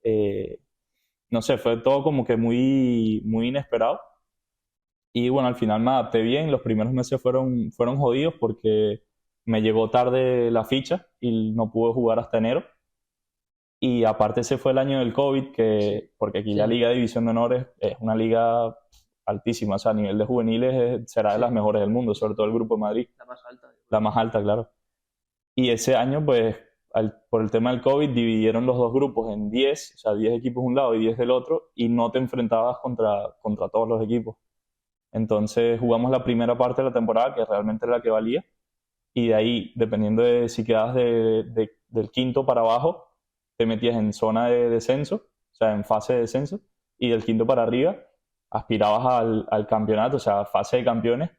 eh, no sé, fue todo como que muy, muy inesperado. Y bueno, al final me adapté bien. Los primeros meses fueron jodidos porque me llegó tarde la ficha y no pude jugar hasta enero. Y aparte ese fue el año del COVID, porque aquí la Sí, Liga de División de Honor es una liga altísima. O sea, a nivel de juveniles será de las sí, mejores del mundo, sobre todo el Grupo de Madrid. La más alta. La más alta, claro. Y ese año, pues, por el tema del COVID, dividieron los dos grupos en 10, o sea, 10 equipos de un lado y 10 del otro, y no te enfrentabas contra todos los equipos. Entonces jugamos la primera parte de la temporada, que realmente era la que valía, y de ahí, dependiendo de si quedabas del quinto para abajo, te metías en zona de descenso, o sea, en fase de descenso, y del quinto para arriba aspirabas al campeonato, o sea, fase de campeones,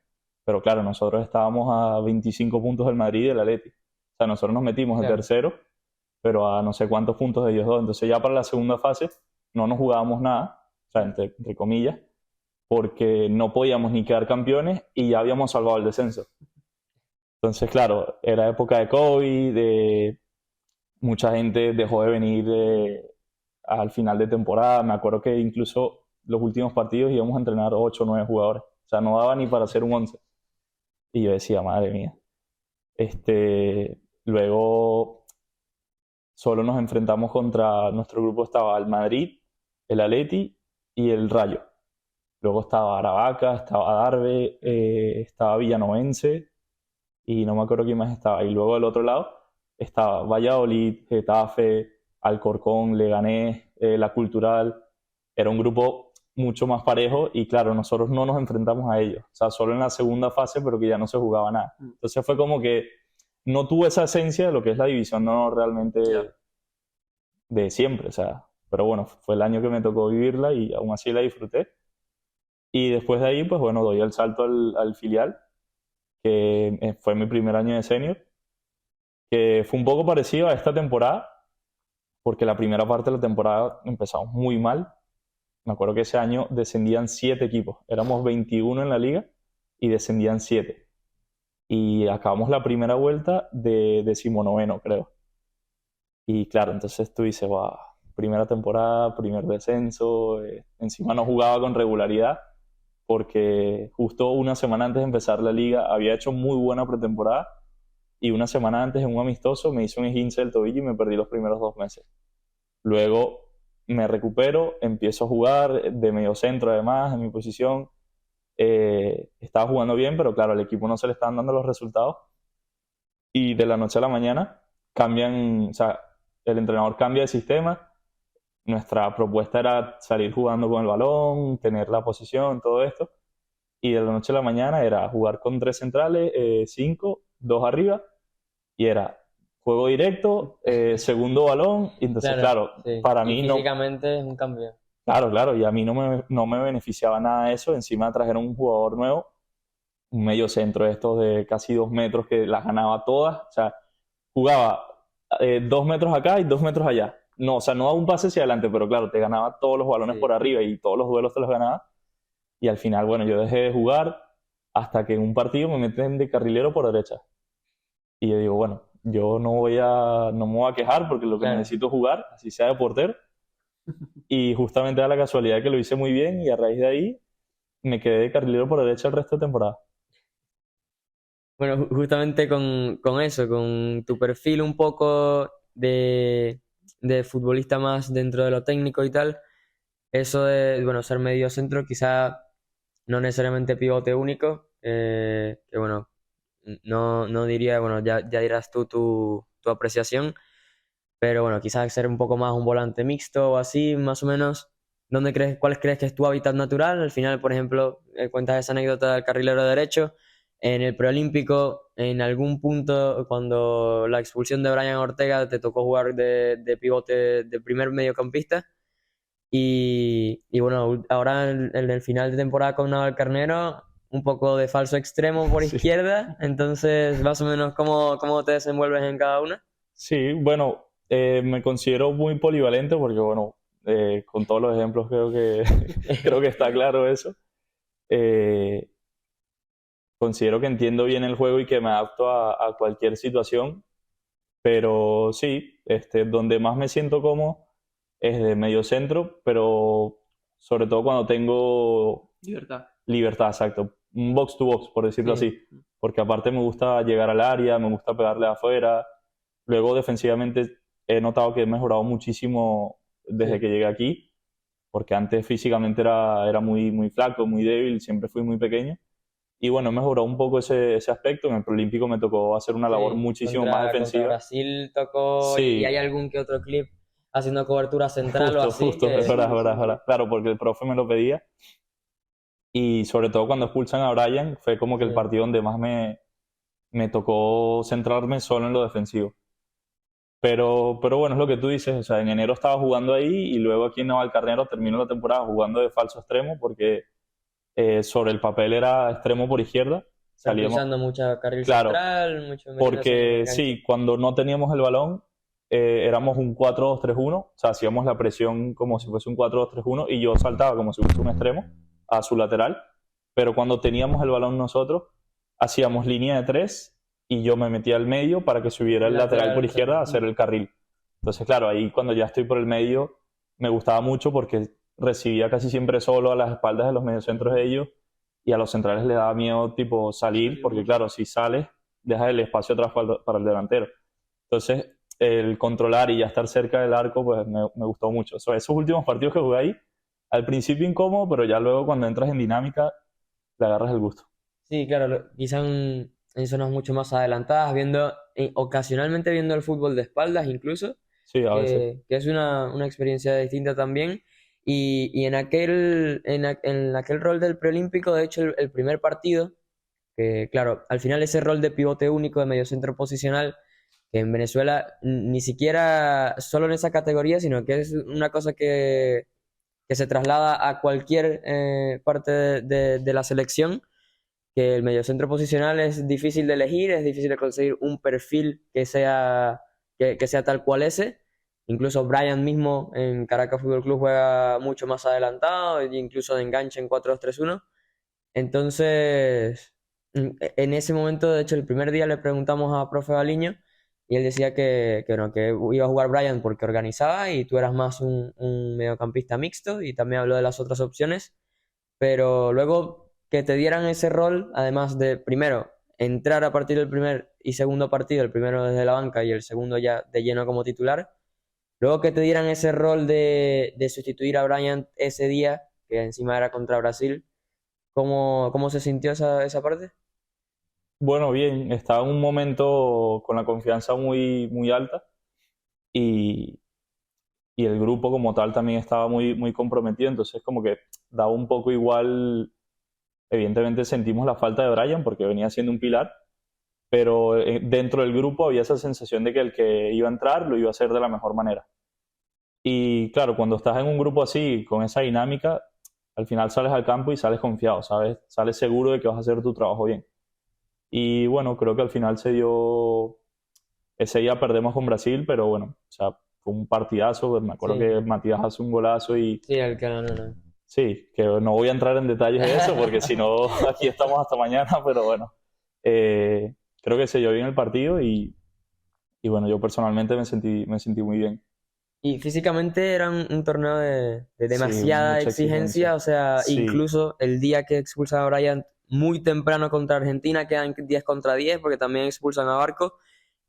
pero claro, nosotros estábamos a 25 puntos del Madrid y del Atleti. O sea, nosotros nos metimos en claro. tercero, pero a no sé cuántos puntos de ellos dos. Entonces ya para la segunda fase no nos jugábamos nada, o sea, entre comillas, porque no podíamos ni quedar campeones y ya habíamos salvado el descenso. Entonces, claro, era época de COVID, mucha gente dejó de venir al final de temporada. Me acuerdo que incluso los últimos partidos íbamos a entrenar 8 o 9 jugadores. O sea, no daba ni para hacer un 11. Y yo decía, madre mía. Luego solo nos enfrentamos nuestro grupo estaba el Madrid, el Atleti y el Rayo. Luego estaba Aravaca, estaba Darbe, estaba Villanovense y no me acuerdo quién más estaba. Y luego del otro lado estaba Valladolid, Getafe, Alcorcón, Leganés, La Cultural. Era un grupo mucho más parejo y claro, nosotros no nos enfrentamos a ellos. O sea, solo en la segunda fase, pero que ya no se jugaba nada. Entonces fue como que no tuvo esa esencia de lo que es la división no realmente Ya. de siempre. O sea, pero bueno, fue el año que me tocó vivirla y aún así la disfruté. Y después de ahí, pues bueno, doy el salto al filial, que fue mi primer año de senior, que fue un poco parecido a esta temporada, porque la primera parte de la temporada empezamos muy mal. Me acuerdo que ese año descendían 7 equipos, éramos 21 en la liga y descendían 7. Y acabamos la primera vuelta de 19º, creo. Y claro, entonces tú dices, wow, primera temporada, primer descenso, encima no jugaba con regularidad porque justo una semana antes de empezar la liga había hecho muy buena pretemporada y una semana antes en un amistoso me hice un esguince del tobillo y me perdí los primeros 2 meses. Luego me recupero, empiezo a jugar de medio centro además, en mi posición. Estaba jugando bien, pero claro, al equipo no se le estaban dando los resultados y de la noche a la mañana cambian, o sea, el entrenador cambia de sistema. Nuestra propuesta era salir jugando con el balón, tener la posición, todo esto. Y de la noche a la mañana era jugar con 3 centrales, 5, 2 arriba, y era juego directo, segundo balón. Y entonces, Claro, claro, sí. para Y mí no, físicamente es un cambio. claro, y a mí no me beneficiaba nada de eso. Encima trajeron un jugador nuevo, un medio centro de estos de casi 2 metros que las ganaba todas. O sea, jugaba 2 metros acá y 2 metros allá. No, o sea, no daba un pase hacia adelante, pero claro, te ganaba todos los balones por Sí. arriba y todos los duelos te los ganaba. Y al final, bueno, yo dejé de jugar hasta que en un partido me meten de carrilero por derecha. Y yo digo, bueno, yo no me voy a quejar porque lo que Claro. necesito es jugar, así sea de portero. Y justamente da la casualidad que lo hice muy bien y a raíz de ahí me quedé de carrilero por derecha el resto de temporada. Bueno, justamente con eso, con tu perfil un poco de futbolista más dentro de lo técnico y tal, eso de, bueno, ser medio centro, quizá no necesariamente pivote único, que bueno, no diría, bueno, ya dirás tú tu apreciación, pero bueno, quizás ser un poco más un volante mixto o así, más o menos. ¿Cuál crees que es tu hábitat natural? Al final, por ejemplo, cuentas esa anécdota del carrilero derecho. En el preolímpico, en algún punto, cuando la expulsión de Brian Ortega, te tocó jugar de pivote, de primer mediocampista. Y bueno, ahora en el final de temporada con Naval Carnero, un poco de falso extremo por Sí. izquierda. Entonces, más o menos, ¿cómo te desenvuelves en cada una? Sí, bueno, me considero muy polivalente porque, bueno, con todos los ejemplos creo que, creo que está claro eso. considero que entiendo bien el juego y que me adapto a cualquier situación, pero sí, donde más me siento cómodo es de medio centro, pero sobre todo cuando tengo Libertad. libertad, exacto. Un box to box, por decirlo Sí. así. Porque aparte me gusta llegar al área, me gusta pegarle afuera. Luego defensivamente he notado que he mejorado muchísimo desde Sí. que llegué aquí, porque antes físicamente era muy, muy flaco, muy débil, siempre fui muy pequeño. Y bueno, he mejorado un poco ese aspecto. En el Preolímpico me tocó hacer una labor Sí, muchísimo más contra defensiva. Brasil tocó y hay Sí, algún que otro clip haciendo cobertura central o así justo, es que verdad, es verdad, es verdad. Claro, porque el profe me lo pedía. Y sobre todo cuando expulsan a Brian, fue como que el sí, partido donde más me tocó centrarme solo en lo defensivo. Pero bueno, es lo que tú dices, o sea, en enero estaba jugando ahí y luego aquí en Navalcarnero terminó la temporada jugando de falso extremo porque sobre el papel era extremo por izquierda, salíamos, impulsando mucho carril claro, central, mucho metiéndose en el porque enganche. sí, cuando no teníamos el balón éramos un 4-2-3-1, o sea, hacíamos la presión como si fuese un 4-2-3-1 y yo saltaba como si fuese un extremo a su lateral, pero cuando teníamos el balón nosotros hacíamos línea de tres y yo me metía al medio para que subiera el lateral por izquierda a hacer el carril. Entonces, claro, ahí cuando ya estoy por el medio me gustaba mucho porque recibía casi siempre solo a las espaldas de los mediocentros de ellos y a los centrales les daba miedo tipo salir porque claro, si sales dejas el espacio atrás para el delantero. Entonces, el controlar y ya estar cerca del arco pues me gustó mucho. Esos últimos partidos que jugué ahí, al principio incómodo, pero ya luego cuando entras en dinámica le agarras el gusto. Sí, claro, quizá en zonas mucho más adelantadas, viendo, ocasionalmente viendo el fútbol de espaldas incluso, Sí, a veces. que es una experiencia distinta también. Y en aquel rol del preolímpico, de hecho, el primer partido, que claro, al final ese rol de pivote único de mediocentro posicional, que en Venezuela ni siquiera solo en esa categoría, sino que es una cosa que se traslada a cualquier parte de la selección, que el mediocentro posicional es difícil de elegir, es difícil de conseguir un perfil que sea tal cual ese. Incluso Brian mismo en Caracas Fútbol Club juega mucho más adelantado, e incluso de enganche en 4-2-3-1. Entonces, en ese momento, de hecho, el primer día le preguntamos a profe Baliño y él decía no, que iba a jugar Brian porque organizaba y tú eras más un mediocampista mixto y también habló de las otras opciones, pero luego que te dieran ese rol, además de, primero, entrar a partir del primer y segundo partido, el primero desde la banca y el segundo ya de lleno como titular, luego que te dieran ese rol de sustituir a Bryant ese día, que encima era contra Brasil, ¿cómo se sintió esa parte? Bueno, bien, estaba en un momento con la confianza muy, muy alta y, y el grupo como tal también estaba muy, muy comprometido, entonces como que daba un poco igual, evidentemente sentimos la falta de Brian porque venía siendo un pilar, pero dentro del grupo había esa sensación de que el que iba a entrar lo iba a hacer de la mejor manera. Y claro, cuando estás en un grupo así, con esa dinámica, al final sales al campo y sales confiado, ¿sabes? Sales seguro de que vas a hacer tu trabajo bien. Y bueno, creo que al final se dio, ese día perdemos con Brasil, pero bueno, o sea, fue un partidazo, me acuerdo Sí, que Matías hace un golazo y sí, el que no. sí, que no voy a entrar en detalles de eso porque si no aquí estamos hasta mañana, pero bueno, eh, creo que se dio bien el partido y bueno, yo personalmente me sentí muy bien. Y físicamente era un torneo de Sí, demasiada mucha exigencia. exigencia, o sea, Sí, incluso el día que expulsan a Bryant muy temprano contra Argentina, quedan 10 contra 10 porque también expulsan a Barco,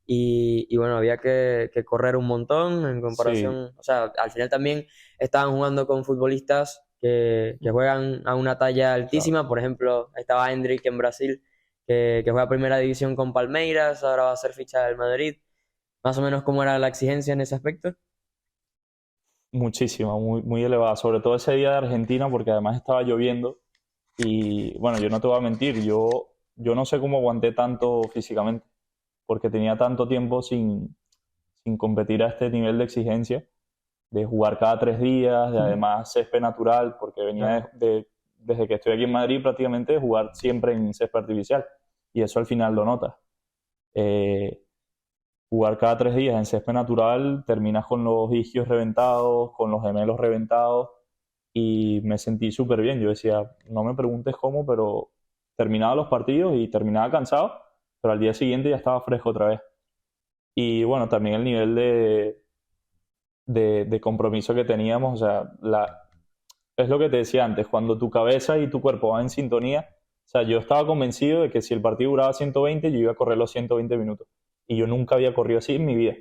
y bueno, había que correr un montón en sí, comparación, o sea, al final también estaban jugando con futbolistas que juegan a una talla claro. altísima, por ejemplo, estaba Hendrick en Brasil, que juega primera división con Palmeiras, ahora va a ser ficha del Madrid, más o menos cómo era la exigencia en ese aspecto. Muchísima, muy, muy elevada, sobre todo ese día de Argentina porque además estaba lloviendo y bueno, yo no te voy a mentir, yo no sé cómo aguanté tanto físicamente porque tenía tanto tiempo sin competir a este nivel de exigencia, de jugar cada 3 días, de además césped natural, porque venía desde que estoy aquí en Madrid prácticamente de jugar siempre en césped artificial y eso al final lo notas. Eh, Jugar cada 3 días en césped natural, terminas con los isquios reventados, con los gemelos reventados y me sentí súper bien. Yo decía, no me preguntes cómo, pero terminaba los partidos y terminaba cansado, pero al día siguiente ya estaba fresco otra vez. Y bueno, también el nivel de compromiso que teníamos, o sea, es lo que te decía antes, cuando tu cabeza y tu cuerpo van en sintonía, o sea, yo estaba convencido de que si el partido duraba 120, yo iba a correr los 120 minutos. Y yo nunca había corrido así en mi vida.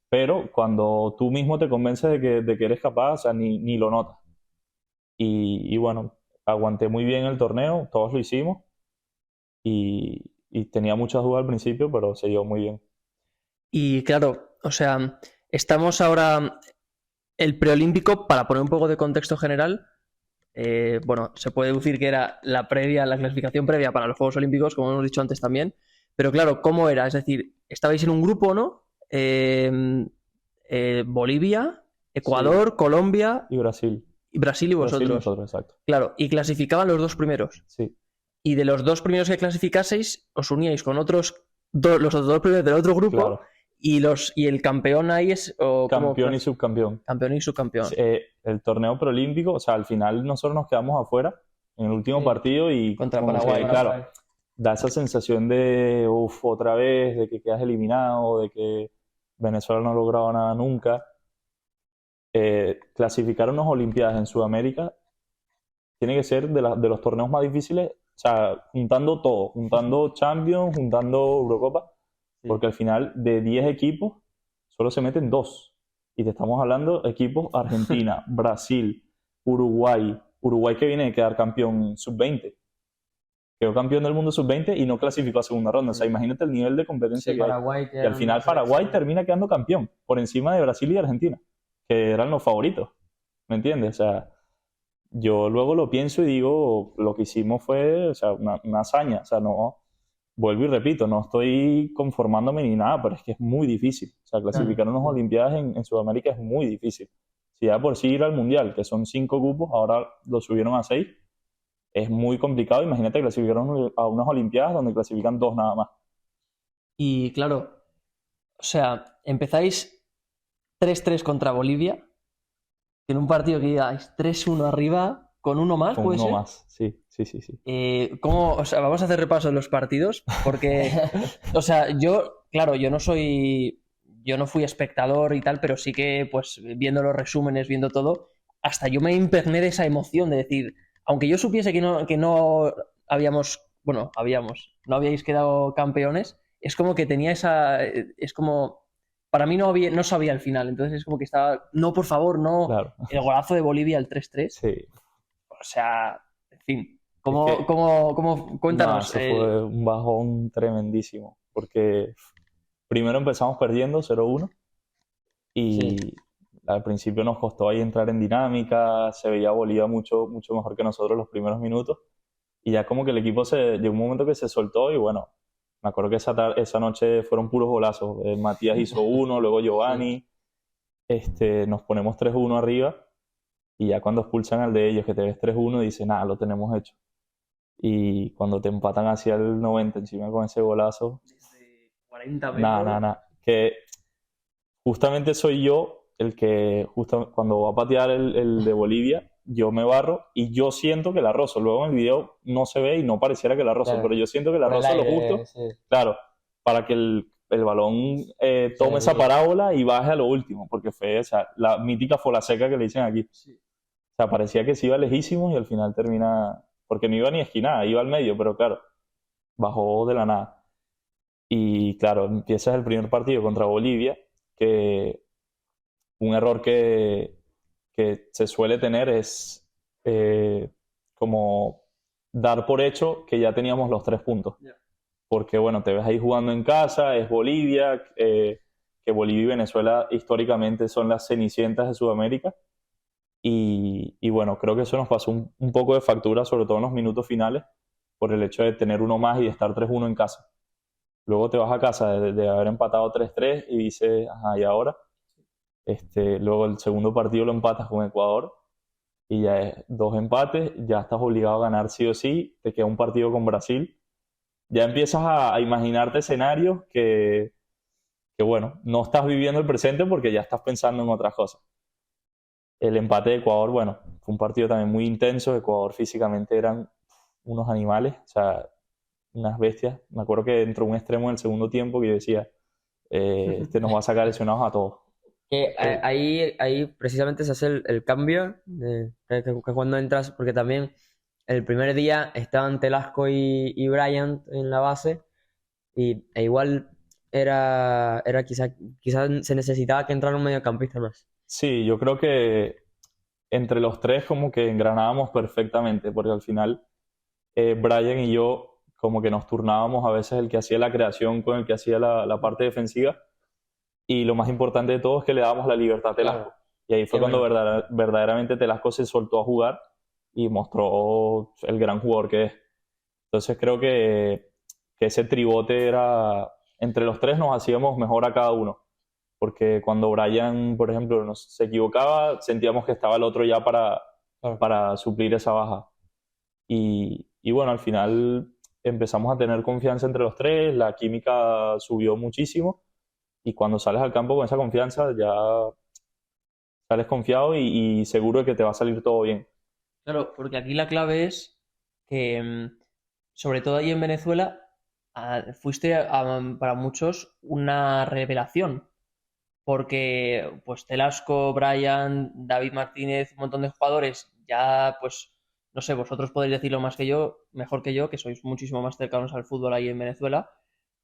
Pero cuando tú mismo te convences de que eres capaz, o sea, ni lo notas. Y bueno, aguanté muy bien el torneo, todos lo hicimos. Y tenía muchas dudas al principio, pero se dio muy bien. Y claro, o sea, estamos ahora, el preolímpico, para poner un poco de contexto general, bueno, se puede decir que era la clasificación previa para los Juegos Olímpicos, como hemos dicho antes también, pero claro, ¿cómo era? Es decir, estabais en un grupo, ¿no? Bolivia, Ecuador, Sí. Colombia Y Brasil. y Brasil y Brasil y vosotros. nosotros, exacto. Claro, y clasificaban los dos primeros. Sí. Y de los dos primeros que clasificaseis, os uníais con los otros dos primeros del otro grupo. Claro. Y el campeón ahí es... Campeón y subcampeón. Campeón y subcampeón. El torneo preolímpico, o sea, al final nosotros nos quedamos afuera en el último Sí. partido y Contra como Paraguay. que, claro, da esa sensación de otra vez, de que quedas eliminado, de que Venezuela no ha logrado nada nunca. Clasificar unas Olimpiadas en Sudamérica tiene que ser de los torneos más difíciles, o sea, juntando todo, juntando Champions, juntando Eurocopa, porque al final de 10 equipos solo se meten 2. Y te estamos hablando equipos Argentina, Brasil, Uruguay que viene de quedar campeón sub-20. Quedó campeón del mundo sub-20 y no clasificó a segunda ronda. O sea, imagínate el nivel de competencia que hay. Paraguay, Y al final Paraguay termina quedando campeón, por encima de Brasil y Argentina, que eran los favoritos. ¿Me entiendes? O sea, yo luego lo pienso y digo, lo que hicimos fue, o sea, una hazaña. O sea, no, vuelvo y repito, no estoy conformándome ni nada, pero es que es muy difícil. O sea, clasificar unas Olimpiadas en Sudamérica es muy difícil. Si ya por sí ir al Mundial, que son 5 cupos, ahora lo subieron a 6, es muy complicado. Imagínate clasificar a unas Olimpiadas donde clasifican 2 nada más. Y claro, o sea, empezáis 3-3 contra Bolivia, en un partido que digáis 3-1 arriba, con uno más, Con ¿puede uno ser? más, sí. O sea, vamos a hacer repaso de los partidos, porque, o sea, claro, yo no fui espectador y tal, pero sí que, pues, viendo los resúmenes, viendo todo, hasta yo me impregné de esa emoción de decir, aunque yo supiese que no habíais quedado campeones, es como que tenía es como, para mí no sabía el final, entonces es como que estaba, no, por favor, no, Claro. el golazo de Bolivia, el 3-3, Sí. o sea, en fin. No, Cuéntanos. eso fue un bajón tremendísimo, porque primero empezamos perdiendo 0-1 y al principio nos costó ahí entrar en dinámica, se veía Bolivia mucho, mucho mejor que nosotros los primeros minutos y ya como que el equipo llegó un momento que se soltó y bueno, me acuerdo que esa noche fueron puros golazos. Matías hizo uno, luego Giovanni, nos ponemos 3-1 arriba y ya cuando expulsan al de ellos, que te ves 3-1, dices, nada, lo tenemos hecho. Y cuando te empatan hacia el 90 encima con ese golazo, Desde 40 metros. nada. Que justamente soy yo el que, justo cuando va a patear el de Bolivia, yo me barro y yo siento que la rozo. Luego en el video no se ve y no pareciera que la rozo, Claro. pero yo siento que la Por el rozo lo aire, justo, sí. claro, para que el balón tome esa parábola y baje a lo último, porque fue, o sea, la mítica fola seca que le dicen aquí. Sí. O sea, parecía que se iba lejísimos y al final termina, porque no iba ni a esquinar, iba al medio, pero claro, bajó de la nada. Y claro, empiezas el primer partido contra Bolivia, que un error que se suele tener es como dar por hecho que ya teníamos los 3 puntos. Yeah. Porque bueno, te ves ahí jugando en casa, es Bolivia, que Bolivia y Venezuela históricamente son las cenicientas de Sudamérica. Y bueno, creo que eso nos pasó un poco de factura, sobre todo en los minutos finales, por el hecho de tener uno más y de estar 3-1 en casa. Luego te vas a casa de haber empatado 3-3 y dices, ajá, ¿y ahora? Luego el segundo partido lo empatas con Ecuador y ya es 2 empates, ya estás obligado a ganar sí o sí, te queda un partido con Brasil. Ya empiezas a imaginarte escenarios que bueno, no estás viviendo el presente porque ya estás pensando en otras cosas. El empate de Ecuador, bueno, fue un partido también muy intenso. Ecuador físicamente eran unos animales, o sea, unas bestias. Me acuerdo que entró un extremo en el segundo tiempo que yo decía, este nos va a sacar lesionados a todos. Que ahí precisamente se hace el cambio que cuando entras, porque también el primer día estaban Telasco y Bryant en la base, e igual era quizá se necesitaba que entrara un mediocampista más. Sí, yo creo que entre los tres como que engranábamos perfectamente, porque al final Brian y yo como que nos turnábamos a veces el que hacía la creación con el que hacía la parte defensiva, y lo más importante de todo es que le dábamos la libertad a Telasco. Claro. Y ahí fue Qué cuando bueno. verdaderamente Telasco se soltó a jugar y mostró el gran jugador que es. Entonces creo que ese tribote era, entre los tres nos hacíamos mejor a cada uno, porque cuando Brian, por ejemplo, se equivocaba, sentíamos que estaba el otro ya Claro. para suplir esa baja. Y bueno, al final empezamos a tener confianza entre los tres, la química subió muchísimo, y cuando sales al campo con esa confianza ya sales confiado y seguro de que te va a salir todo bien. Claro, porque aquí la clave es que, sobre todo ahí en Venezuela, fuiste para muchos una revelación. Porque pues Telasco, Brian, David Martínez, un montón de jugadores, ya pues, no sé, vosotros podéis decirlo más que yo, mejor que yo, que sois muchísimo más cercanos al fútbol ahí en Venezuela,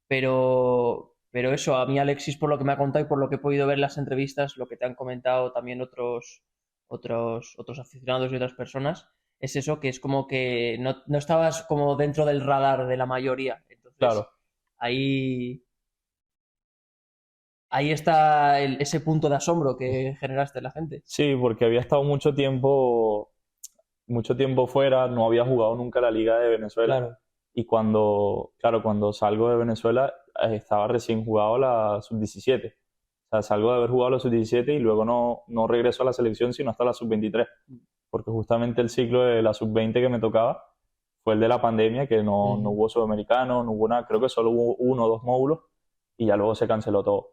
pero eso, a mí Alexis, por lo que me ha contado y por lo que he podido ver en las entrevistas, lo que te han comentado también otros aficionados y otras personas, es eso, que es como que no estabas como dentro del radar de la mayoría. Entonces, Claro, ahí, ahí está ese punto de asombro que generaste en la gente. sí, porque había estado mucho tiempo fuera, no había jugado nunca la Liga de Venezuela, Claro. y cuando salgo de Venezuela estaba recién jugado la sub-17. O sea, salgo de haber jugado la sub-17 y luego no regreso a la selección sino hasta la sub-23, porque justamente el ciclo de la sub-20 que me tocaba fue el de la pandemia, que no Ujú. hubo sudamericano, no hubo nada, creo que solo hubo 1 o 2 módulos y ya luego se canceló todo.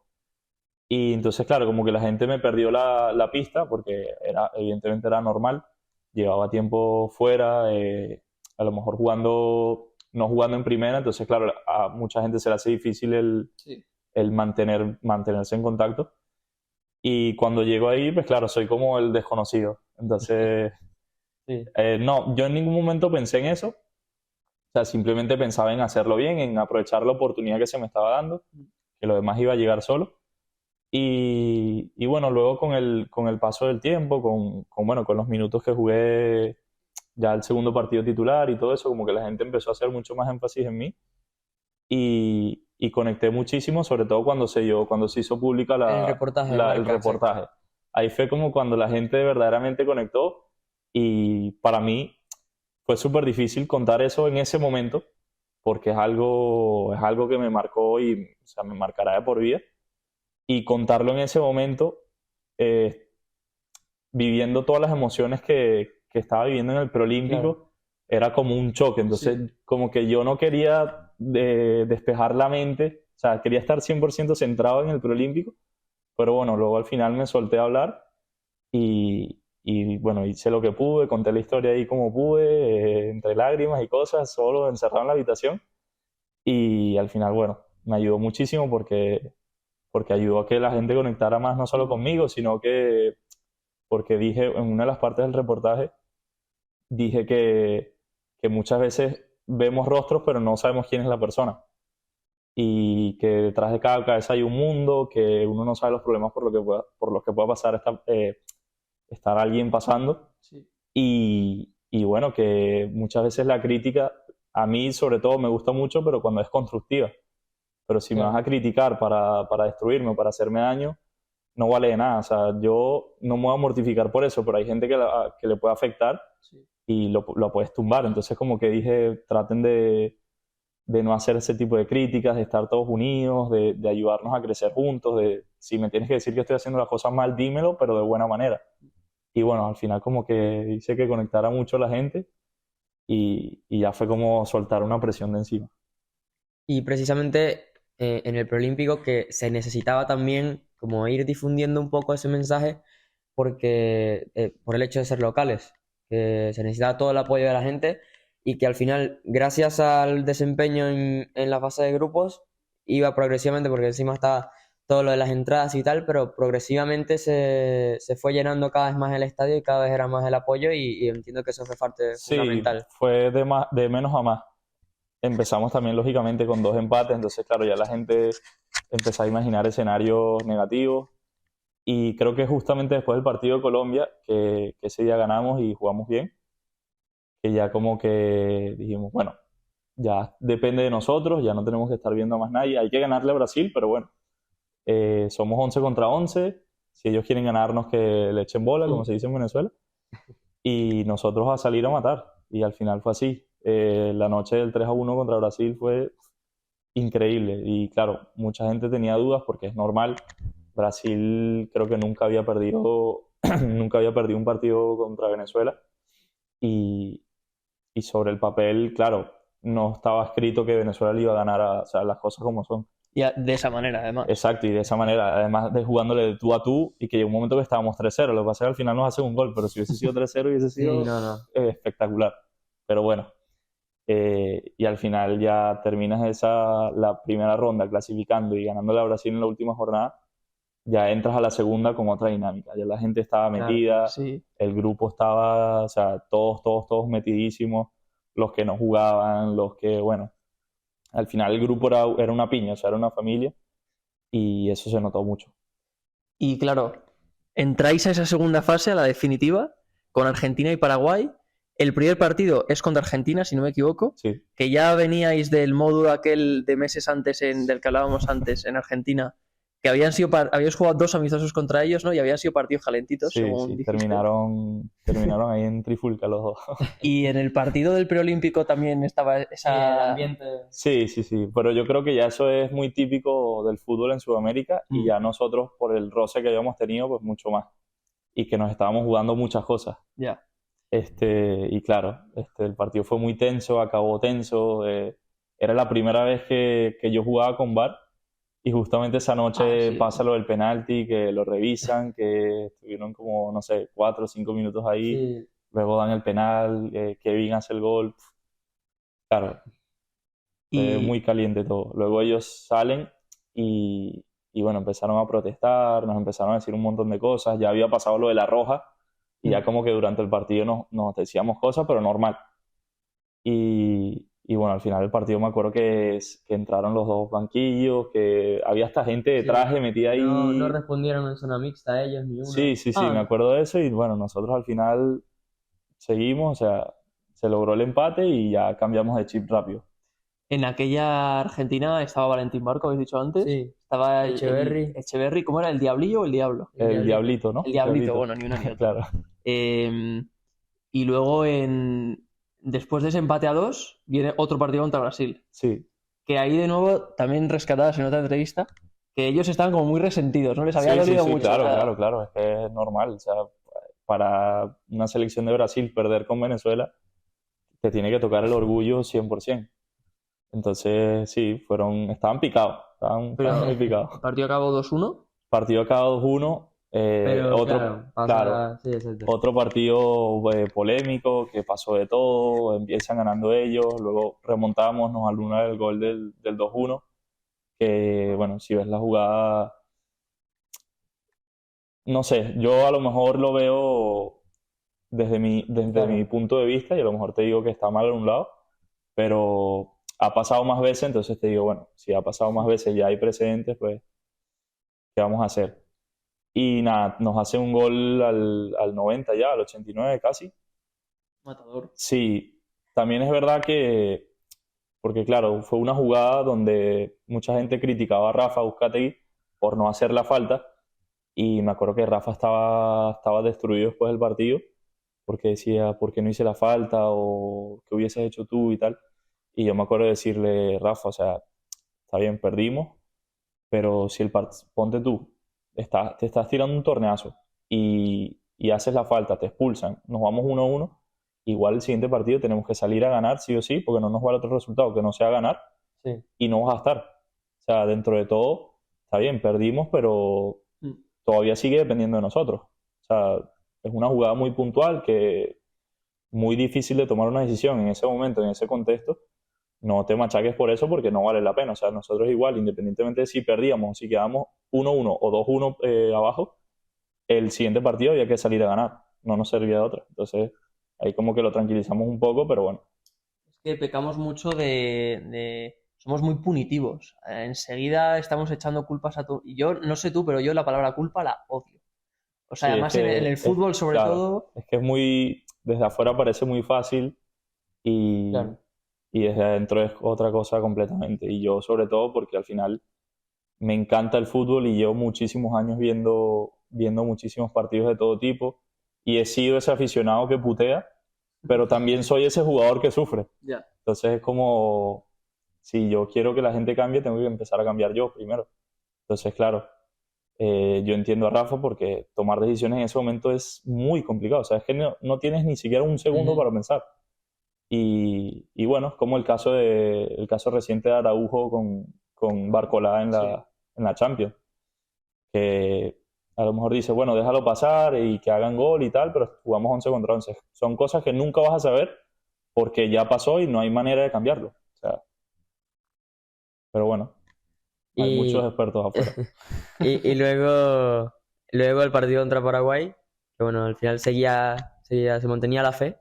Y entonces, claro, como que la gente me perdió la pista porque evidentemente era normal, llevaba tiempo fuera, a lo mejor no jugando en primera, entonces, claro, a mucha gente se le hace difícil Sí. el mantenerse en contacto. Y cuando llego ahí, pues claro, soy como el desconocido. Entonces, Sí. no, yo en ningún momento pensé en eso, o sea, simplemente pensaba en hacerlo bien, en aprovechar la oportunidad que se me estaba dando, que lo demás iba a llegar solo. Y bueno, luego con el paso del tiempo, bueno, con los minutos que jugué ya el segundo partido titular y todo eso, como que la gente empezó a hacer mucho más énfasis en mí, y conecté muchísimo, sobre todo cuando se hizo pública El reportaje de el marca, sí. reportaje. Ahí fue como cuando la gente verdaderamente conectó, y para mí fue súper difícil contar eso en ese momento, porque es algo que me marcó y, o sea, me marcará de por vida, y contarlo en ese momento, eh, viviendo todas las emociones que estaba viviendo en el Claro. preolímpico, era como un choque. Sí. Entonces, como que yo no quería despejar la mente, o sea, quería estar 100% centrado en el preolímpico, pero bueno, luego al final me solté a hablar y bueno, hice lo que pude, conté la historia ahí como pude, entre lágrimas y cosas, solo encerrado en la habitación, y al final, bueno, me ayudó muchísimo porque ayudó a que la gente conectara más, no solo conmigo, sino que, porque dije en una de las partes del reportaje, dije que muchas veces vemos rostros pero no sabemos quién es la persona, y que detrás de cada cabeza hay un mundo, que uno no sabe los problemas por los que pueda pasar estar alguien pasando, Sí. y bueno, que muchas veces la crítica, a mí sobre todo me gusta mucho, pero cuando es constructiva. Pero si me vas Claro. a criticar para destruirme o para hacerme daño, no vale de nada. O sea, yo no me voy a mortificar por eso, pero hay gente que le puede afectar Sí. y lo puedes tumbar. Entonces, como que dije, traten de no hacer ese tipo de críticas, de estar todos unidos, de ayudarnos a crecer juntos, si me tienes que decir que estoy haciendo las cosas mal, dímelo, pero de buena manera. Y bueno, al final como que hice que conectara mucho a la gente, y ya fue como soltar una presión de encima. Y precisamente en el preolímpico que se necesitaba también como ir difundiendo un poco ese mensaje porque por el hecho de ser locales, que se necesitaba todo el apoyo de la gente y que al final, gracias al desempeño en la fase de grupos, iba progresivamente, porque encima está todo lo de las entradas y tal, pero progresivamente se fue llenando cada vez más el estadio y cada vez era más el apoyo y entiendo que eso fue parte Sí, fundamental. fue de menos a más. Empezamos también, lógicamente, con 2 empates, entonces, claro, ya la gente empezó a imaginar escenarios negativos. Y creo que justamente después del partido de Colombia, que ese día ganamos y jugamos bien, que ya como que dijimos, bueno, ya depende de nosotros, ya no tenemos que estar viendo a más nadie. Hay que ganarle a Brasil, pero bueno, somos 11 contra 11. Si ellos quieren ganarnos, que le echen bola, como se dice en Venezuela. Y nosotros a salir a matar. Y al final fue así. La noche del 3-1 contra Brasil fue increíble. Y claro, mucha gente tenía dudas porque es normal. Brasil creo que nunca había perdido, nunca había perdido un partido contra Venezuela. Y, y sobre el papel, claro, no estaba escrito que Venezuela le iba a ganar, o sea, las cosas como son. De esa manera, además. Exacto, y de esa manera, además de jugándole de tú a tú, y que llegó un momento que estábamos 3-0, lo que pasa es que al final nos hacen un gol, pero si hubiese sido 3-0 hubiese Sí, sido no. espectacular. Pero bueno, y al final ya terminas la primera ronda clasificando y ganándole a Brasil en la última jornada, ya entras a la segunda con otra dinámica. Ya la gente estaba Claro, metida, Sí. el grupo estaba, o sea, todos metidísimos, los que no jugaban, los que, bueno, al final el grupo era una piña, o sea, era una familia y eso se notó mucho. Y claro, entráis a esa segunda fase, a la definitiva, con Argentina y Paraguay. El primer partido es contra Argentina, si no me equivoco, Sí, que ya veníais del módulo aquel de meses antes del que hablábamos antes en Argentina, que habíais jugado 2 amistosos contra ellos, ¿no? Y habían sido partidos calentitos, según sí, dijiste. terminaron ahí en trifulca los dos. Y en el partido del preolímpico también estaba Sí, el esa... ambiente. Sí, pero yo creo que ya eso es muy típico del fútbol en Sudamérica y ya nosotros, por el roce que habíamos tenido, pues mucho más. Y que nos estábamos jugando muchas cosas. Ya. Y claro, el partido fue muy tenso, acabó tenso. Era la primera vez que yo jugaba con VAR y justamente esa noche Sí. pasa lo del penalti, que lo revisan, que estuvieron como, no sé, 4 o 5 minutos ahí. Sí, Luego dan el penal, Kevin hace el gol. Claro, fue Y muy caliente todo. Luego ellos salen y bueno, empezaron a protestar, nos empezaron a decir un montón de cosas. Ya había pasado lo de la roja y ya como que durante el partido nos decíamos cosas, pero normal. Y bueno, al final del partido me acuerdo que entraron los dos banquillos, que había esta gente de sí. traje metida ahí. No respondieron en zona mixta ellos ni uno. Sí, me acuerdo de eso y bueno, nosotros al final seguimos, o sea, se logró el empate y ya cambiamos de chip rápido. en aquella Argentina estaba Valentín Barco, habéis dicho antes. Sí, Estaba Echeverri. Echeverri, ¿cómo era? ¿El Diablillo o el Diablo? El Diablito, ¿no? El Diablito, bueno, ni una ni otra. Claro. Y luego después de ese empate a 2 viene otro partido contra Brasil. Sí, Que ahí de nuevo también rescatadas en otra entrevista, que ellos estaban como muy resentidos, ¿no? Les había dolido mucho. claro, es que es normal. O sea, para una selección de Brasil perder con Venezuela, te tiene que tocar el orgullo 100%. Entonces, sí, estaban picados, estaban muy picados. El partido acabó 2-1. Partido acabado 2-1, Pero otro, claro, claro, sí, exacto. otro partido polémico que pasó de todo, empiezan ganando ellos, luego remontamos, nos alumbra el gol del 2-1, que bueno, si ves la jugada, no sé, yo a lo mejor lo veo desde mi punto de vista y a lo mejor te digo que está mal en un lado, pero ha pasado más veces, entonces te digo, bueno, si ha pasado más veces, ya hay precedentes, pues, ¿qué vamos a hacer? Y nada, nos hace un gol al 90 ya, al 89 casi. Matador. Sí, también es verdad porque claro, fue una jugada donde mucha gente criticaba a Rafa Uzcategui por no hacer la falta y me acuerdo que Rafa estaba destruido después del partido porque decía, ¿por qué no hice la falta? O ¿qué hubieses hecho tú y tal? Y yo me acuerdo de decirle, Rafa, o sea, está bien, perdimos, pero si ponte tú, te estás tirando un torneazo y haces la falta, te expulsan, nos vamos 1-1, igual el siguiente partido tenemos que salir a ganar sí o sí, porque no nos vale otro resultado que no sea ganar Sí. y no vas a estar. O sea, dentro de todo, está bien, perdimos, pero todavía sigue dependiendo de nosotros. O sea, es una jugada muy puntual que muy difícil de tomar una decisión en ese momento, en ese contexto, no te machaques por eso porque no vale la pena. O sea, nosotros igual, independientemente de si perdíamos o si quedábamos 1-1 o 2-1 abajo, el siguiente partido había que salir a ganar, no nos servía de otra. Entonces, ahí como que lo tranquilizamos un poco, pero bueno. Es que pecamos mucho somos muy punitivos. Enseguida estamos echando culpas a y yo, no sé tú, pero yo la palabra culpa la odio. O sea, Sí, además en el fútbol sobre claro, todo... es que es muy, desde afuera parece muy fácil y, Claro. y desde adentro es otra cosa completamente. Y yo sobre todo porque al final me encanta el fútbol y llevo muchísimos años viendo muchísimos partidos de todo tipo y he sido ese aficionado que putea, pero también soy ese jugador que sufre. Ya. Entonces es como, si yo quiero que la gente cambie, tengo que empezar a cambiar yo primero. Entonces, claro, yo entiendo a Rafa porque tomar decisiones en ese momento es muy complicado. O sea, es que no tienes ni siquiera un segundo para pensar. Y bueno, es como el caso reciente de Araujo con Barcolá en la Champions, que a lo mejor dice, bueno, déjalo pasar y que hagan gol y tal, pero jugamos 11 contra 11. Son cosas que nunca vas a saber porque ya pasó y no hay manera de cambiarlo. O sea, pero bueno, hay muchos Y, expertos afuera. y luego el partido contra Paraguay, que bueno, al final se mantenía la fe,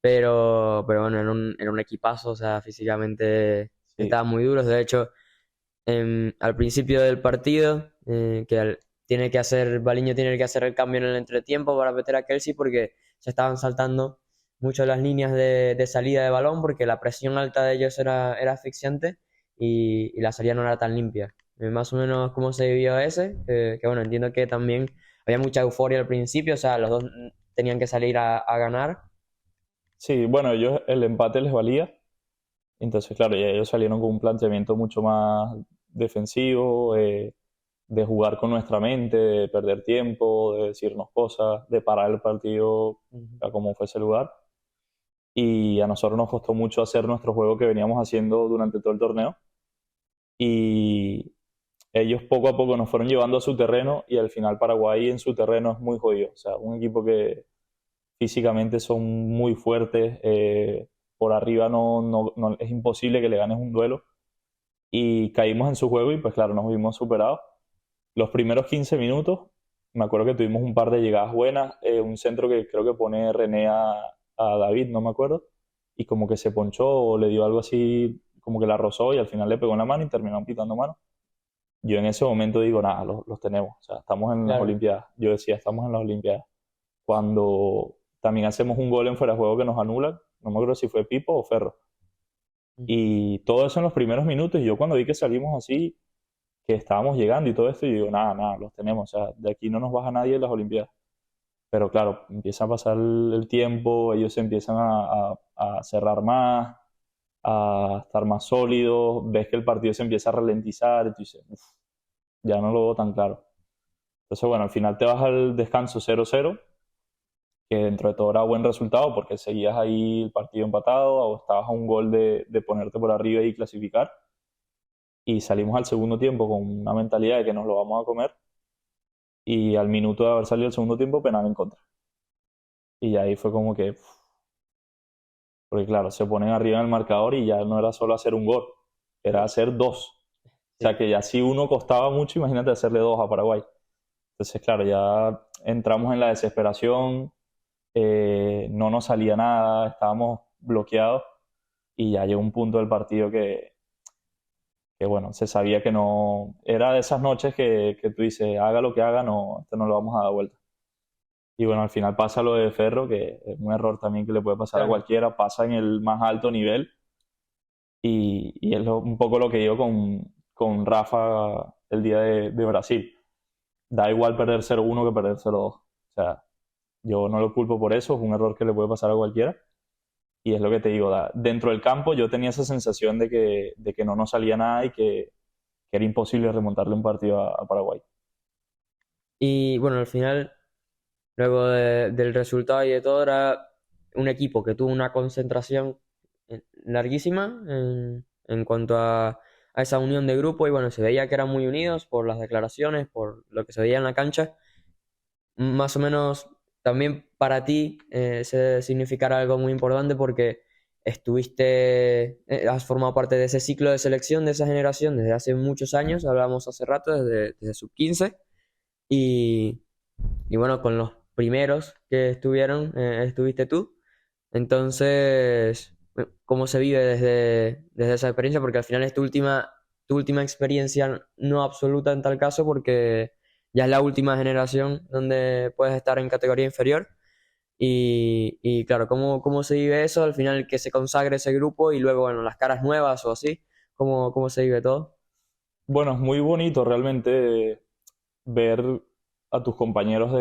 pero bueno, era un equipazo, o sea, físicamente Sí, estaban muy duros. De hecho, al principio del partido, Baliño tiene que hacer el cambio en el entretiempo para meter a Kelsey porque se estaban saltando mucho las líneas de salida de balón porque la presión alta de ellos era asfixiante y la salida no era tan limpia. Más o menos cómo se vivió ese, que bueno, entiendo que también había mucha euforia al principio, o sea, los dos tenían que salir a ganar. sí, bueno, ellos el empate les valía. Entonces, claro, ya ellos salieron con un planteamiento mucho más defensivo, de jugar con nuestra mente, de perder tiempo, de decirnos cosas, de parar el partido a como fuese el lugar. Y a nosotros nos costó mucho hacer nuestro juego que veníamos haciendo durante todo el torneo. Y ellos poco a poco nos fueron llevando a su terreno y al final Paraguay en su terreno es muy jodido. O sea, un equipo que físicamente son muy fuertes, por arriba es imposible que le ganes un duelo y caímos en su juego y pues claro, nos vimos superados. Los primeros 15 minutos, me acuerdo que tuvimos un par de llegadas buenas, un centro que creo que pone René a David, no me acuerdo, y como que se ponchó o le dio algo así, como que la rozó y al final le pegó en la mano y terminaron quitando mano. Yo en ese momento digo, nada, los tenemos, o sea, estamos en las Claro. Olimpiadas. Yo decía, estamos en las Olimpiadas. Cuando también hacemos un gol en fuera de juego que nos anulan, no me acuerdo si fue Pipo o Ferro. Y todo eso en los primeros minutos, y yo cuando vi que salimos así, que estábamos llegando y todo esto, yo digo, nada, nada, los tenemos, o sea, de aquí no nos baja nadie en las Olimpiadas. Pero claro, empieza a pasar el tiempo, ellos se empiezan a cerrar más, a estar más sólidos, ves que el partido se empieza a ralentizar y tú dices, "Uf, ya no lo veo tan claro". Entonces, bueno, al final te vas al descanso 0-0, que dentro de todo era buen resultado porque seguías ahí el partido empatado o estabas a un gol de ponerte por arriba y clasificar. Y salimos al segundo tiempo con una mentalidad de que nos lo vamos a comer y al minuto de haber salido el segundo tiempo, penal en contra. Y ahí fue como que, porque claro, se ponen arriba en el marcador y ya no era solo hacer un gol, era hacer dos. O sea que ya si uno costaba mucho, imagínate hacerle dos a Paraguay. Entonces, claro, ya entramos en la desesperación, no nos salía nada, estábamos bloqueados y ya llegó un punto del partido que bueno, se sabía que no, era de esas noches que tú dices, haga lo que haga, no, esto no lo vamos a dar vuelta. Y bueno, al final pasa lo de Ferro, que es un error también que le puede pasar a Claro. cualquiera, pasa en el más alto nivel y es un poco lo que digo con Rafa el día de Brasil. Da igual perder 0-1 que perder 0-2. O sea, yo no lo culpo por eso, es un error que le puede pasar a cualquiera. Y es lo que te digo, dentro del campo yo tenía esa sensación de que no nos salía nada y que era imposible remontarle un partido a Paraguay. Y bueno, al final, luego del resultado y de todo, era un equipo que tuvo una concentración larguísima en cuanto a esa unión de grupo y bueno, se veía que eran muy unidos por las declaraciones, por lo que se veía en la cancha. Más o menos también para ti se significará algo muy importante porque has formado parte de ese ciclo de selección, de esa generación, desde hace muchos años, hablamos hace rato, desde sub-15, y, y bueno, con los primeros que estuviste tú. Entonces, ¿cómo se vive desde esa experiencia? Porque al final es tu última experiencia no absoluta en tal caso, porque ya es la última generación donde puedes estar en categoría inferior. Y claro, ¿cómo se vive eso? Al final que se consagre ese grupo y luego, bueno, las caras nuevas o así, ¿cómo se vive todo? Bueno, es muy bonito realmente ver a tus compañeros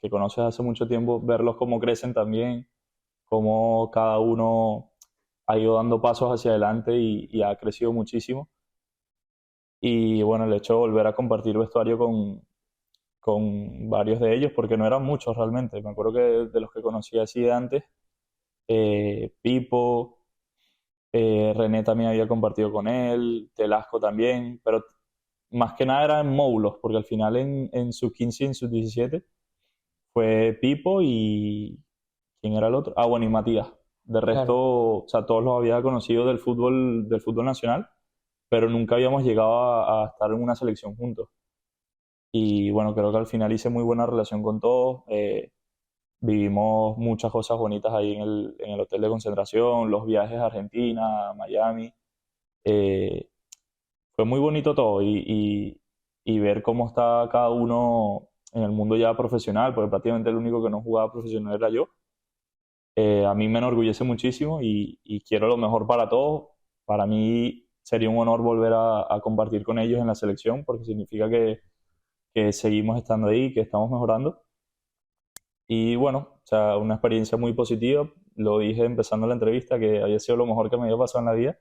que conoces hace mucho tiempo, verlos cómo crecen también, cómo cada uno ha ido dando pasos hacia adelante y ha crecido muchísimo. Y bueno, el hecho de volver a compartir vestuario con varios de ellos, porque no eran muchos realmente. Me acuerdo que de los que conocí así de antes, Pipo, René también había compartido con él, Telasco también, pero más que nada eran módulos, porque al final en sub 15 y en sub 17 fue Pipo y ¿quién era el otro? Ah, bueno, y Matías. De resto, Claro. o sea, todos los había conocido del fútbol nacional, pero nunca habíamos llegado a estar en una selección juntos. Y bueno, creo que al final hice muy buena relación con todos. Vivimos muchas cosas bonitas ahí en el hotel de concentración, los viajes a Argentina, a Miami. Eh, Fue muy bonito todo y ver cómo está cada uno en el mundo ya profesional, porque prácticamente el único que no jugaba profesional era yo. A mí me enorgullece muchísimo y quiero lo mejor para todos. Para mí sería un honor volver a compartir con ellos en la selección, porque significa que seguimos estando ahí, que estamos mejorando. Y bueno, o sea, una experiencia muy positiva. Lo dije empezando la entrevista, que había sido lo mejor que me había pasado en la vida.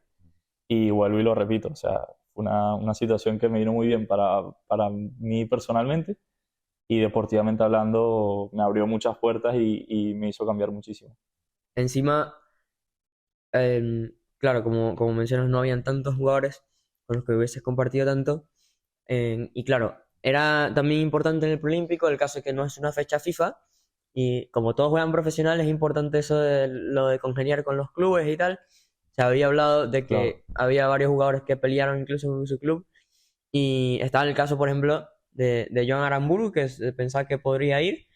Y vuelvo y lo repito, o sea, fue una situación que me vino muy bien para mí personalmente y deportivamente hablando me abrió muchas puertas y me hizo cambiar muchísimo. Encima, claro, como mencionas, no habían tantos jugadores con los que hubieses compartido tanto. Y claro, era también importante en el preolímpico el caso de que no es una fecha FIFA. Y como todos juegan profesionales, es importante eso de lo de congeniar con los clubes y tal. Se había hablado de Claro. que había varios jugadores que pelearon incluso con su club. Y estaba el caso, por ejemplo, de Joan Aramburu, que pensaba que podría ir.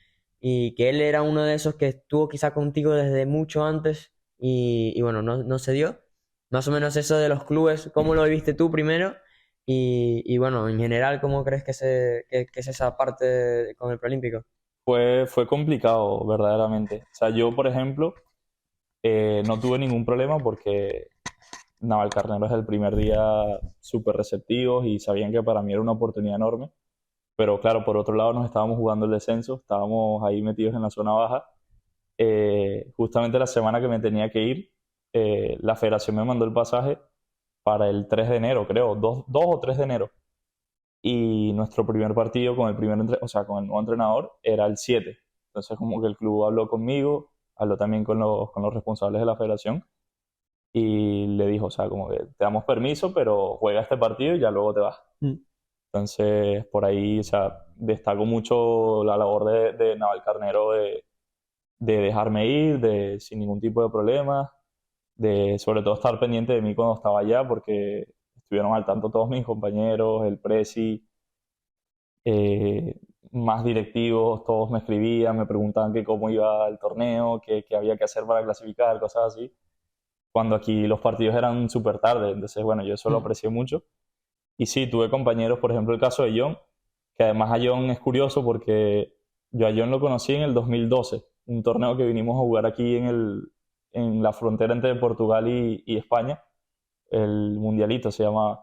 Y que él era uno de esos que estuvo quizá contigo desde mucho antes. Y bueno, no se dio. Más o menos eso de los clubes, ¿cómo lo viviste tú primero? Y bueno, en general, ¿cómo crees que es esa parte con el preolímpico? Fue complicado, verdaderamente. O sea, yo, por ejemplo, no tuve ningún problema porque Navalcarnero desde el primer día súper receptivos y sabían que para mí era una oportunidad enorme. Pero claro, por otro lado nos estábamos jugando el descenso, estábamos ahí metidos en la zona baja. Justamente la semana que me tenía que ir, la federación me mandó el pasaje para el 3 de enero, creo, 2 o 3 de enero. Y nuestro primer partido con o sea, con el nuevo entrenador era el 7. Entonces como que el club habló conmigo, habló también con los responsables de la federación y le dijo, o sea, como que te damos permiso, pero juega este partido y ya luego te vas. Mm. Entonces, por ahí, o sea, destaco mucho la labor de Navalcarnero de dejarme ir, sin ningún tipo de problema, de sobre todo estar pendiente de mí cuando estaba allá, porque estuvieron al tanto todos mis compañeros, el presi, eh, más directivos, todos me escribían, me preguntaban que cómo iba el torneo, qué había que hacer para clasificar, cosas así, cuando aquí los partidos eran súper tarde, entonces, bueno, yo eso lo Mm. aprecié mucho. Y sí, tuve compañeros, por ejemplo, el caso de John, que además a John es curioso porque yo a John lo conocí en el 2012, un torneo que vinimos a jugar aquí en la frontera entre Portugal y España, el Mundialito se llama,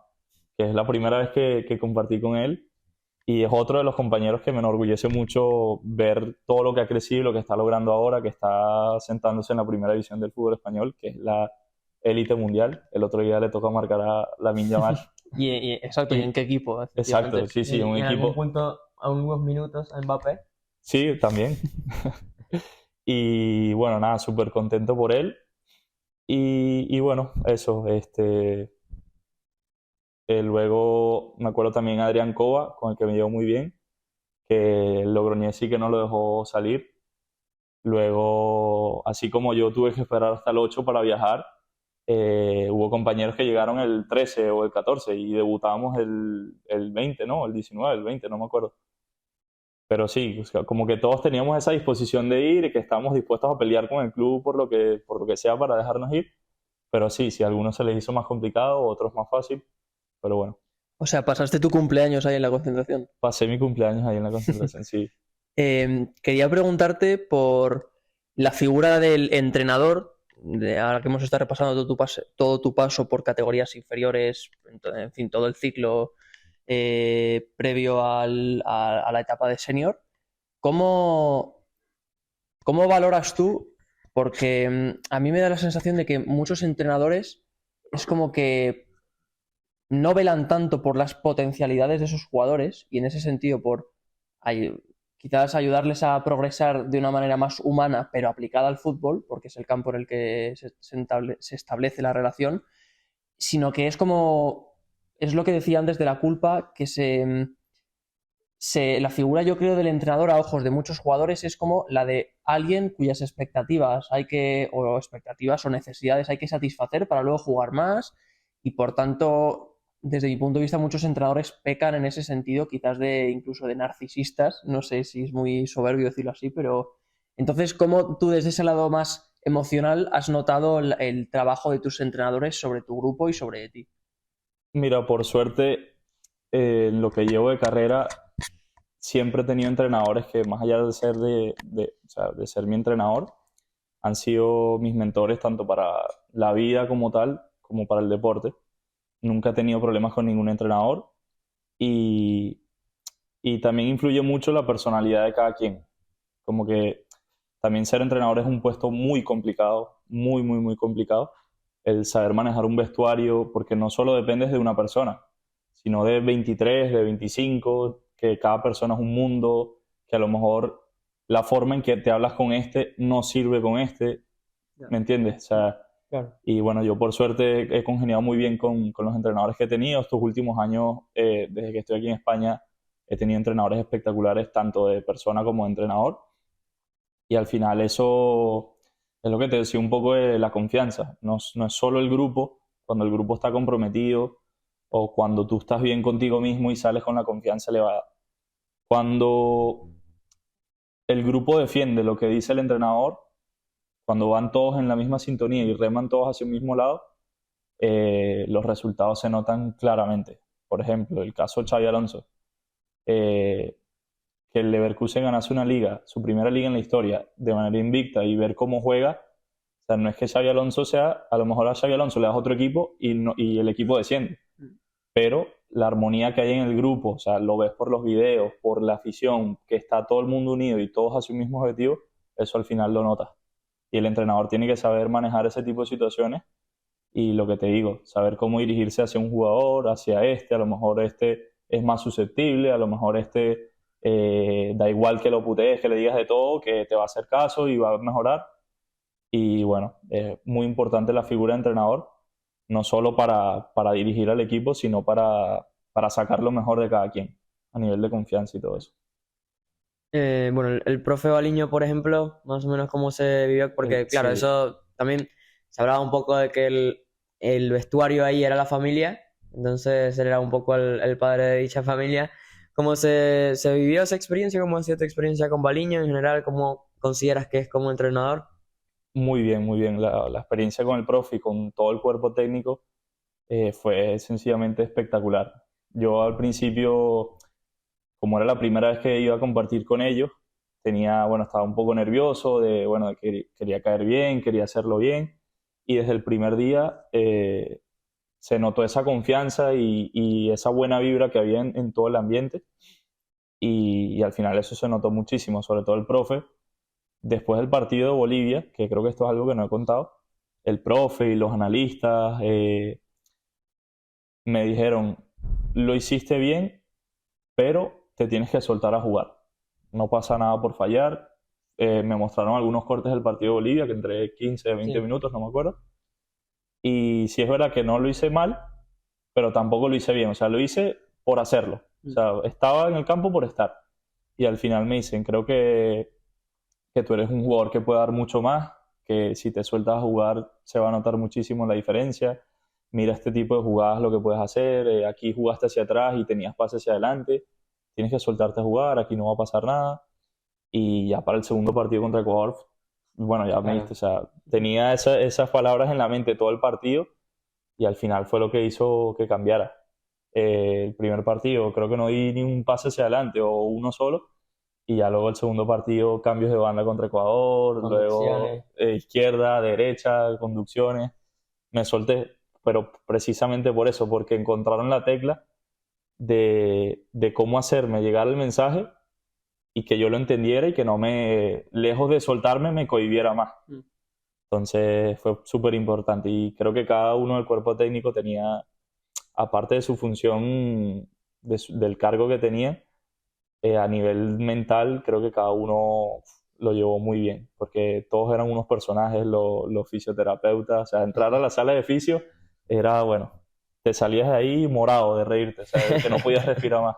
que es la primera vez que compartí con él y es otro de los compañeros que me enorgullece mucho ver todo lo que ha crecido y lo que está logrando ahora, que está sentándose en la primera división del fútbol español, que es la élite mundial. El otro día le toca marcar a Lamine Yamal. Exacto, ¿y en Y, qué equipo, exacto, efectivamente? sí, sí, un Y en algún equipo. punto, a unos minutos, a Mbappé. Sí, también. Y bueno, nada, súper contento por él. Y bueno, eso, luego me acuerdo también de Adrián Cova, con el que me llevo muy bien, que el Logroñés sí que no lo dejó salir. Luego, así como yo tuve que esperar hasta el 8 para viajar, hubo compañeros que llegaron el 13 o el 14 y debutábamos el 20, ¿no? El 19, el 20, no me acuerdo. Pero sí, o sea, como que todos teníamos esa disposición de ir y que estábamos dispuestos a pelear con el club por lo que sea para dejarnos ir. Pero sí, si a algunos se les hizo más complicado, a otros más fácil. Pero bueno, O sea, pasaste tu cumpleaños ahí en la concentración. pasé mi cumpleaños ahí en la concentración, sí. Quería preguntarte por la figura del entrenador, ahora que hemos estado repasando todo tu paso por categorías inferiores, en fin, todo el ciclo previo a la etapa de senior. ¿Cómo, cómo valoras tú? Porque a mí me da la sensación de que muchos entrenadores es como que no velan tanto por las potencialidades de sus jugadores y en ese sentido por quizás ayudarles a progresar de una manera más humana pero aplicada al fútbol, porque es el campo en el que se establece la relación, sino que es como, es lo que decía antes de la culpa, que la figura, yo creo, del entrenador a ojos de muchos jugadores es como la de alguien cuyas expectativas o expectativas o necesidades hay que satisfacer para luego jugar más y por tanto, desde mi punto de vista, muchos entrenadores pecan en ese sentido, quizás incluso de narcisistas, no sé si es muy soberbio decirlo así, pero entonces, ¿cómo tú desde ese lado más emocional has notado el trabajo de tus entrenadores sobre tu grupo y sobre ti? Mira, por suerte, en lo que llevo de carrera, siempre he tenido entrenadores que, más allá de ser, o sea, de ser mi entrenador, han sido mis mentores tanto para la vida como tal, como para el deporte. Nunca he tenido problemas con ningún entrenador y, y también influye mucho la personalidad de cada quien. Como que también ser entrenador es un puesto muy complicado, muy, muy, muy complicado. El saber manejar un vestuario, porque no solo dependes de una persona, sino de 23, de 25, que cada persona es un mundo, que a lo mejor la forma en que te hablas con este no sirve con este, ¿me entiendes? O sea, Claro. y bueno, yo por suerte he congeniado muy bien con los entrenadores que he tenido estos últimos años, desde que estoy aquí en España, he tenido entrenadores espectaculares, tanto de persona como de entrenador. Y al final eso es lo que te decía un poco de la confianza. No, no es solo el grupo, cuando el grupo está comprometido o cuando tú estás bien contigo mismo y sales con la confianza elevada. Cuando el grupo defiende lo que dice el entrenador, cuando van todos en la misma sintonía y reman todos hacia un mismo lado, los resultados se notan claramente. Por ejemplo, el caso de Xabi Alonso. Eh, que el Leverkusen ganase una liga, su primera liga en la historia, de manera invicta y ver cómo juega, o sea, no es que Xabi Alonso sea, a lo mejor a Xabi Alonso le das otro equipo y el equipo desciende, pero la armonía que hay en el grupo, o sea, lo ves por los videos, por la afición, que está todo el mundo unido y todos hacia un mismo objetivo, eso al final lo notas. Y el entrenador tiene que saber manejar ese tipo de situaciones y lo que te digo, saber cómo dirigirse hacia un jugador, hacia este, a lo mejor este es más susceptible, a lo mejor este da igual que lo putees, que le digas de todo, que te va a hacer caso y va a mejorar. Y bueno, es muy importante la figura de entrenador, no solo para dirigir al equipo, sino para sacar lo mejor de cada quien, a nivel de confianza y todo eso. Bueno, el profe Baliño, por ejemplo, más o menos cómo se vivió, porque claro, Sí, eso también se hablaba un poco de que el vestuario ahí era la familia, entonces él era un poco el padre de dicha familia. ¿Cómo se vivió esa experiencia? ¿Cómo ha sido tu experiencia con Baliño en general? ¿Cómo consideras que es como entrenador? muy bien, muy bien. La experiencia con el profe y con todo el cuerpo técnico fue sencillamente espectacular. Yo al principio, como era la primera vez que iba a compartir con ellos, bueno, estaba un poco nervioso bueno, de que quería caer bien, quería hacerlo bien, y desde el primer día se notó esa confianza y esa buena vibra que había en todo el ambiente, y al final eso se notó muchísimo, sobre todo el profe. Después del partido de Bolivia, que creo que esto es algo que no he contado, el profe y los analistas me dijeron, lo hiciste bien, pero te tienes que soltar a jugar. No pasa nada por fallar. Me mostraron algunos cortes del partido de Bolivia, que entre 15 y 20 Sí. minutos, no me acuerdo. Y sí es verdad que no lo hice mal, pero tampoco lo hice bien. O sea, lo hice por hacerlo. O sea, estaba en el campo por estar. Y al final me dicen, creo que que tú eres un jugador que puede dar mucho más, que si te sueltas a jugar se va a notar muchísimo la diferencia. Mira este tipo de jugadas, lo que puedes hacer. Aquí jugaste hacia atrás y tenías pase hacia adelante. Tienes que soltarte a jugar, aquí no va a pasar nada. Y ya para el segundo partido contra Ecuador, bueno, ya me viste, Claro. o sea, tenía esas palabras en la mente todo el partido y al final fue lo que hizo que cambiara. El primer partido creo que no di ni un pase hacia adelante o uno solo y ya luego el segundo partido cambios de banda contra Ecuador, luego Conducciones. izquierda, derecha, conducciones, me solté, pero precisamente por eso, porque encontraron la tecla de cómo hacerme llegar el mensaje y que yo lo entendiera y que no me, lejos de soltarme, me cohibiera más. Mm. Entonces fue súper importante y creo que cada uno del cuerpo técnico tenía, aparte de su función, del cargo que tenía, a nivel mental, creo que cada uno lo llevó muy bien, porque todos eran unos personajes, los fisioterapeutas, o sea, entrar a la sala de fisio era, bueno, te salías de ahí morado de reírte, o sea, de que no podías respirar más.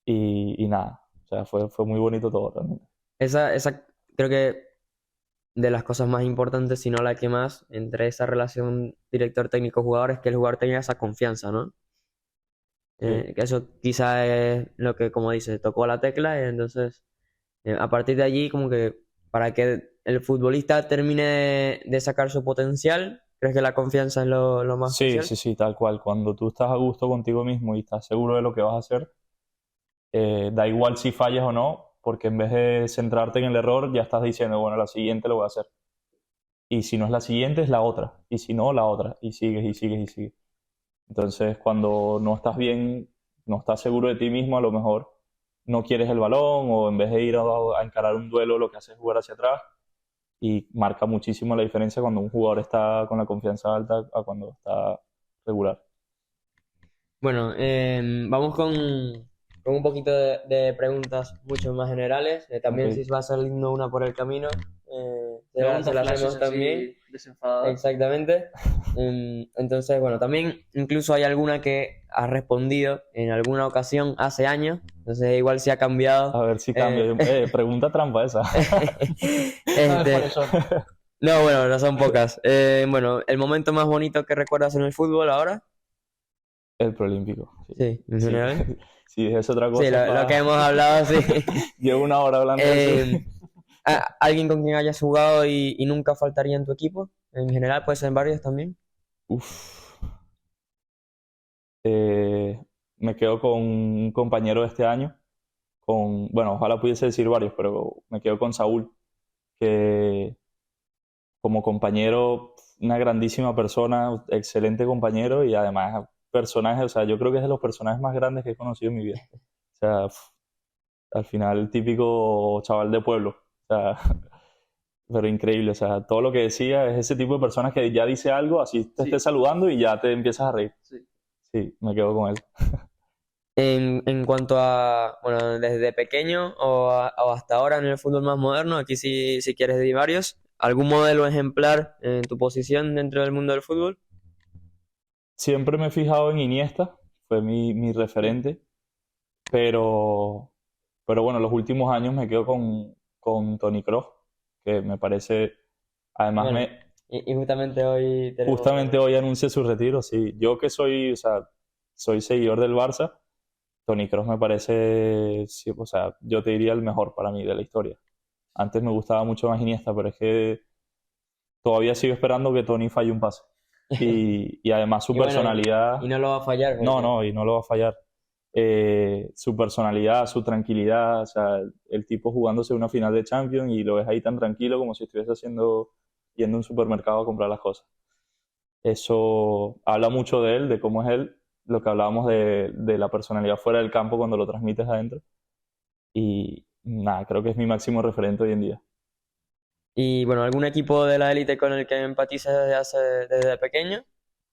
Y nada, o sea, fue muy bonito todo realmente. Esa creo que de las cosas más importantes, si no la que más, entre esa relación director técnico-jugador es que el jugador tenga esa confianza, ¿no? Sí. Que eso quizá es lo que, como dices, tocó la tecla y entonces a partir de allí como que para que el futbolista termine de sacar su potencial, ¿crees que la confianza es lo más Sí, crucial? sí, sí, tal cual. Cuando tú estás a gusto contigo mismo y estás seguro de lo que vas a hacer, da igual si fallas o no, porque en vez de centrarte en el error, ya estás diciendo, bueno, la siguiente lo voy a hacer. Y si no es la siguiente, es la otra. Y si no, la otra. Y sigues y sigues y sigues. Entonces, cuando no estás bien, no estás seguro de ti mismo, a lo mejor no quieres el balón o en vez de ir a encarar un duelo, lo que haces es jugar hacia atrás y marca muchísimo la diferencia cuando un jugador está con la confianza alta a cuando está regular. Bueno, vamos con un poquito de preguntas mucho más generales. También si Ok. va saliendo una por el camino, se Preguntas la flashes hacemos también. así desenfadadas. Exactamente. Entonces, bueno, también incluso hay alguna que has respondido en alguna ocasión hace años. Entonces, igual si ha cambiado. A ver si cambia. Eh, Pregunta trampa esa. A ver este, cuáles son. no, bueno, no son pocas. Bueno, el momento más bonito que recuerdas en el fútbol ahora. El proolímpico, sí. Sí, en Sí. general. Si es otra Sí, cosa, lo que hemos hablado, sí. llevo una hora hablando de eso. Eh, ¿Alguien con quien hayas jugado y nunca faltaría en tu equipo? En general, puede ser en varios también. Uf. Eh, Me quedo con un compañero de este año, bueno, ojalá pudiese decir varios, pero me quedo con Saúl, que como compañero, una grandísima persona, excelente compañero y además personaje, o sea, yo creo que es de los personajes más grandes que he conocido en mi vida. O sea, al final el típico chaval de pueblo, o sea, pero increíble, o sea, todo lo que decía es ese tipo de personas que ya dice algo, así te esté Sí, saludando y ya te empiezas a reír. sí. Sí, me quedo con él. En cuanto a, bueno, desde pequeño o hasta ahora en el fútbol más moderno, aquí si quieres de varios, ¿algún modelo ejemplar en tu posición dentro del mundo del fútbol? Siempre me he fijado en Iniesta, fue mi referente, pero, pero bueno, los últimos años me quedo con Toni Kroos, que me parece, además Bueno, me, y justamente hoy justamente tenemos... hoy anuncia su retiro, sí. Yo que soy, o sea, soy seguidor del Barça, Toni Kroos me parece, sí, o sea, yo te diría el mejor para mí de la historia. Antes me gustaba mucho más Iniesta, pero es que todavía sigo esperando que Toni falle un pase. Y además su Y bueno, y personalidad, no lo va a fallar no, porque... no, y no lo va a fallar. Su personalidad, su tranquilidad, o sea, el tipo jugándose una final de Champions y lo ves ahí tan tranquilo como si estuviese yendo a un supermercado a comprar las cosas. Eso habla mucho de él, de cómo es él, lo que hablábamos de la personalidad fuera del campo cuando lo transmites adentro. Y nada, creo que es mi máximo referente hoy en día. Y bueno, ¿algún equipo de la élite con el que empatizas desde pequeño?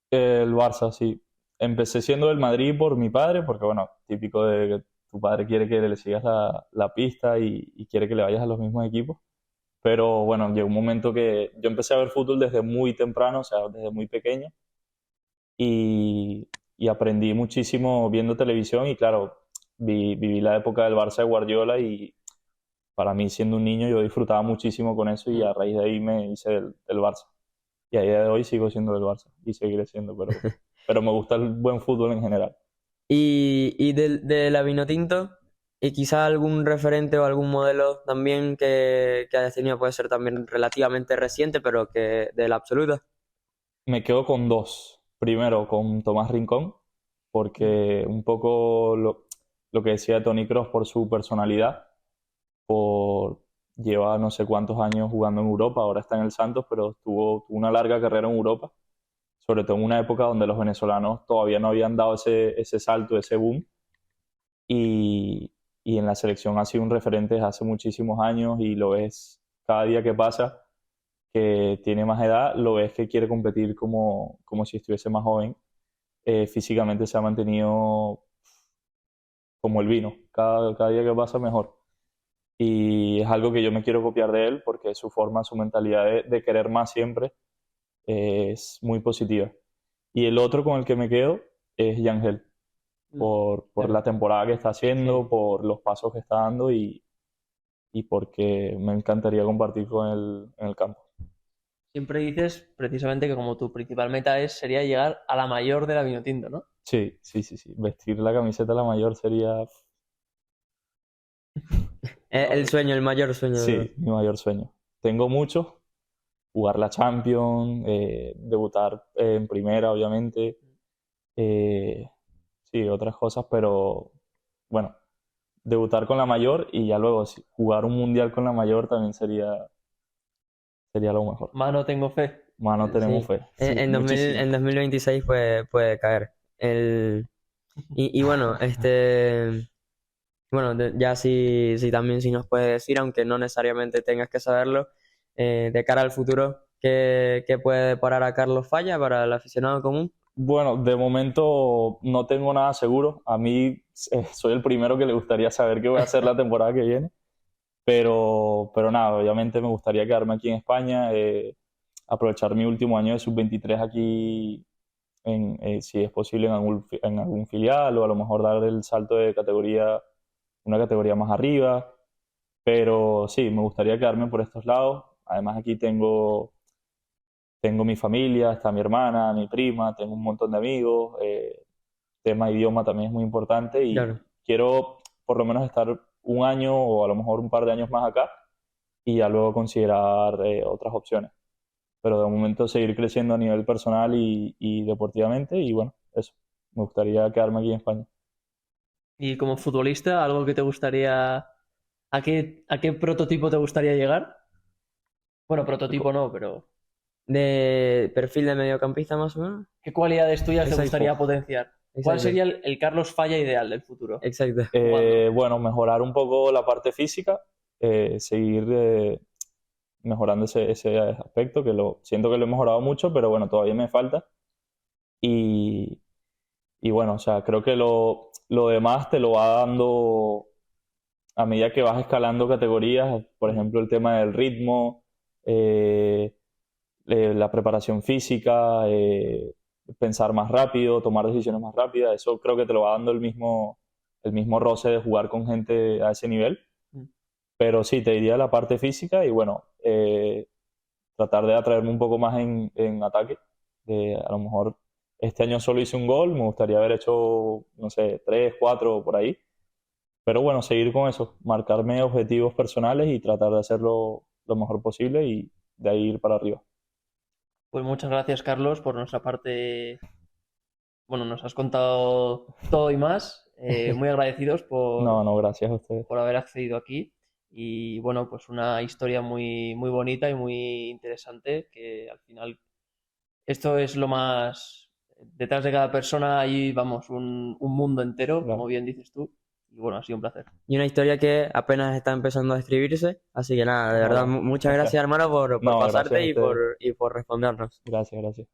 El Barça, sí. Empecé siendo del Madrid por mi padre, porque bueno, típico de que tu padre quiere que le sigas la pista y quiere que le vayas a los mismos equipos. Pero bueno, llegó un momento que yo empecé a ver fútbol desde muy temprano, o sea, desde muy pequeño, y aprendí muchísimo viendo televisión y claro, viví la época del Barça de Guardiola y para mí siendo un niño yo disfrutaba muchísimo con eso y a raíz de ahí me hice del Barça. Y a día de hoy sigo siendo del Barça y seguiré siendo, pero me gusta el buen fútbol en general. Y de la Vinotinto, y quizá algún referente o algún modelo también que hayas tenido, puede ser también relativamente reciente, pero que de la absoluta. Me quedo con dos. Primero con Tomás Rincón, porque un poco lo que decía Toni Kroos por su personalidad, por lleva no sé cuántos años jugando en Europa, ahora está en el Santos, pero tuvo una larga carrera en Europa, sobre todo en una época donde los venezolanos todavía no habían dado ese salto, ese boom, y, y en la selección ha sido un referente desde hace muchísimos años y lo ves cada día que pasa que tiene más edad, lo ves que quiere competir como si estuviese más joven. Físicamente se ha mantenido como el vino, cada día que pasa mejor. Y es algo que yo me quiero copiar de él porque su forma, su mentalidad de querer más siempre es muy positiva. Y el otro con el que me quedo es Yangel, por la temporada que está haciendo, por los pasos que está dando y porque me encantaría compartir con él en el campo. Siempre dices precisamente que como tu principal meta sería llegar a la mayor de la Vinotinto, ¿no? Sí, sí, sí, sí. Vestir la camiseta de la mayor sería, El sueño, el mayor sueño. sí, mi mayor sueño. Tengo muchos, jugar la Champions, debutar en primera, obviamente. Sí, otras cosas, pero bueno, debutar con la mayor y ya luego jugar un mundial con la mayor también sería lo mejor. Mano, tengo fe. Mano, tenemos Sí. fe. En, Sí, en 2000 muchísimo. en 2026 puede caer. Y bueno, bueno, ya sí también sí nos puede decir, aunque no necesariamente tengas que saberlo, de cara al futuro, ¿qué puede deparar a Carlos Falla para el aficionado común? Bueno, de momento no tengo nada seguro. A mí soy el primero que le gustaría saber qué voy a hacer la temporada que viene. Pero nada, obviamente me gustaría quedarme aquí en España, aprovechar mi último año de sub-23 aquí, si es posible, en algún filial o a lo mejor dar el salto de categoría, una categoría más arriba. Pero sí, me gustaría quedarme por estos lados. Además aquí tengo mi familia, está mi hermana, mi prima, tengo un montón de amigos. Tema idioma también es muy importante y Claro. quiero por lo menos estar un año o a lo mejor un par de años más acá y ya luego considerar otras opciones. Pero de momento seguir creciendo a nivel personal y deportivamente y bueno, eso. Me gustaría quedarme aquí en España. Y como futbolista, ¿algo que te gustaría... ¿A qué prototipo te gustaría llegar? Bueno, prototipo no, pero De perfil de mediocampista más o menos. ¿qué cualidades tuyas te Exacto. gustaría potenciar? ¿Cuál Exacto. sería el Carlos Falla ideal del futuro? Exacto. Bueno, mejorar un poco la parte física, seguir mejorando ese aspecto, siento que lo he mejorado mucho, pero bueno, todavía me falta. Y, y bueno, o sea, creo que lo demás te lo va dando a medida que vas escalando categorías, por ejemplo, el tema del ritmo, eh, la preparación física, pensar más rápido, tomar decisiones más rápidas, eso creo que te lo va dando el mismo roce de jugar con gente a ese nivel. Mm. Pero sí, te diría la parte física y bueno, tratar de atraerme un poco más en ataque. A lo mejor este año solo hice un gol, me gustaría haber hecho, no sé, 3, 4 por ahí. Pero bueno, seguir con eso, marcarme objetivos personales y tratar de hacerlo lo mejor posible y de ahí ir para arriba. Pues muchas gracias, Carlos, por nuestra parte. Bueno, nos has contado todo y más. Muy agradecidos No, no, gracias a ustedes. por haber accedido aquí. Y bueno, pues una historia muy, muy bonita y muy interesante que al final esto es lo más... Detrás de cada persona hay, vamos, un mundo entero, como Claro. bien dices tú. Y bueno, ha sido un placer. Y una historia que apenas está empezando a escribirse. Así que nada, de verdad, Ojalá. muchas gracias, hermano, por No, pasarte gracias a y ustedes. por respondernos. Gracias, gracias.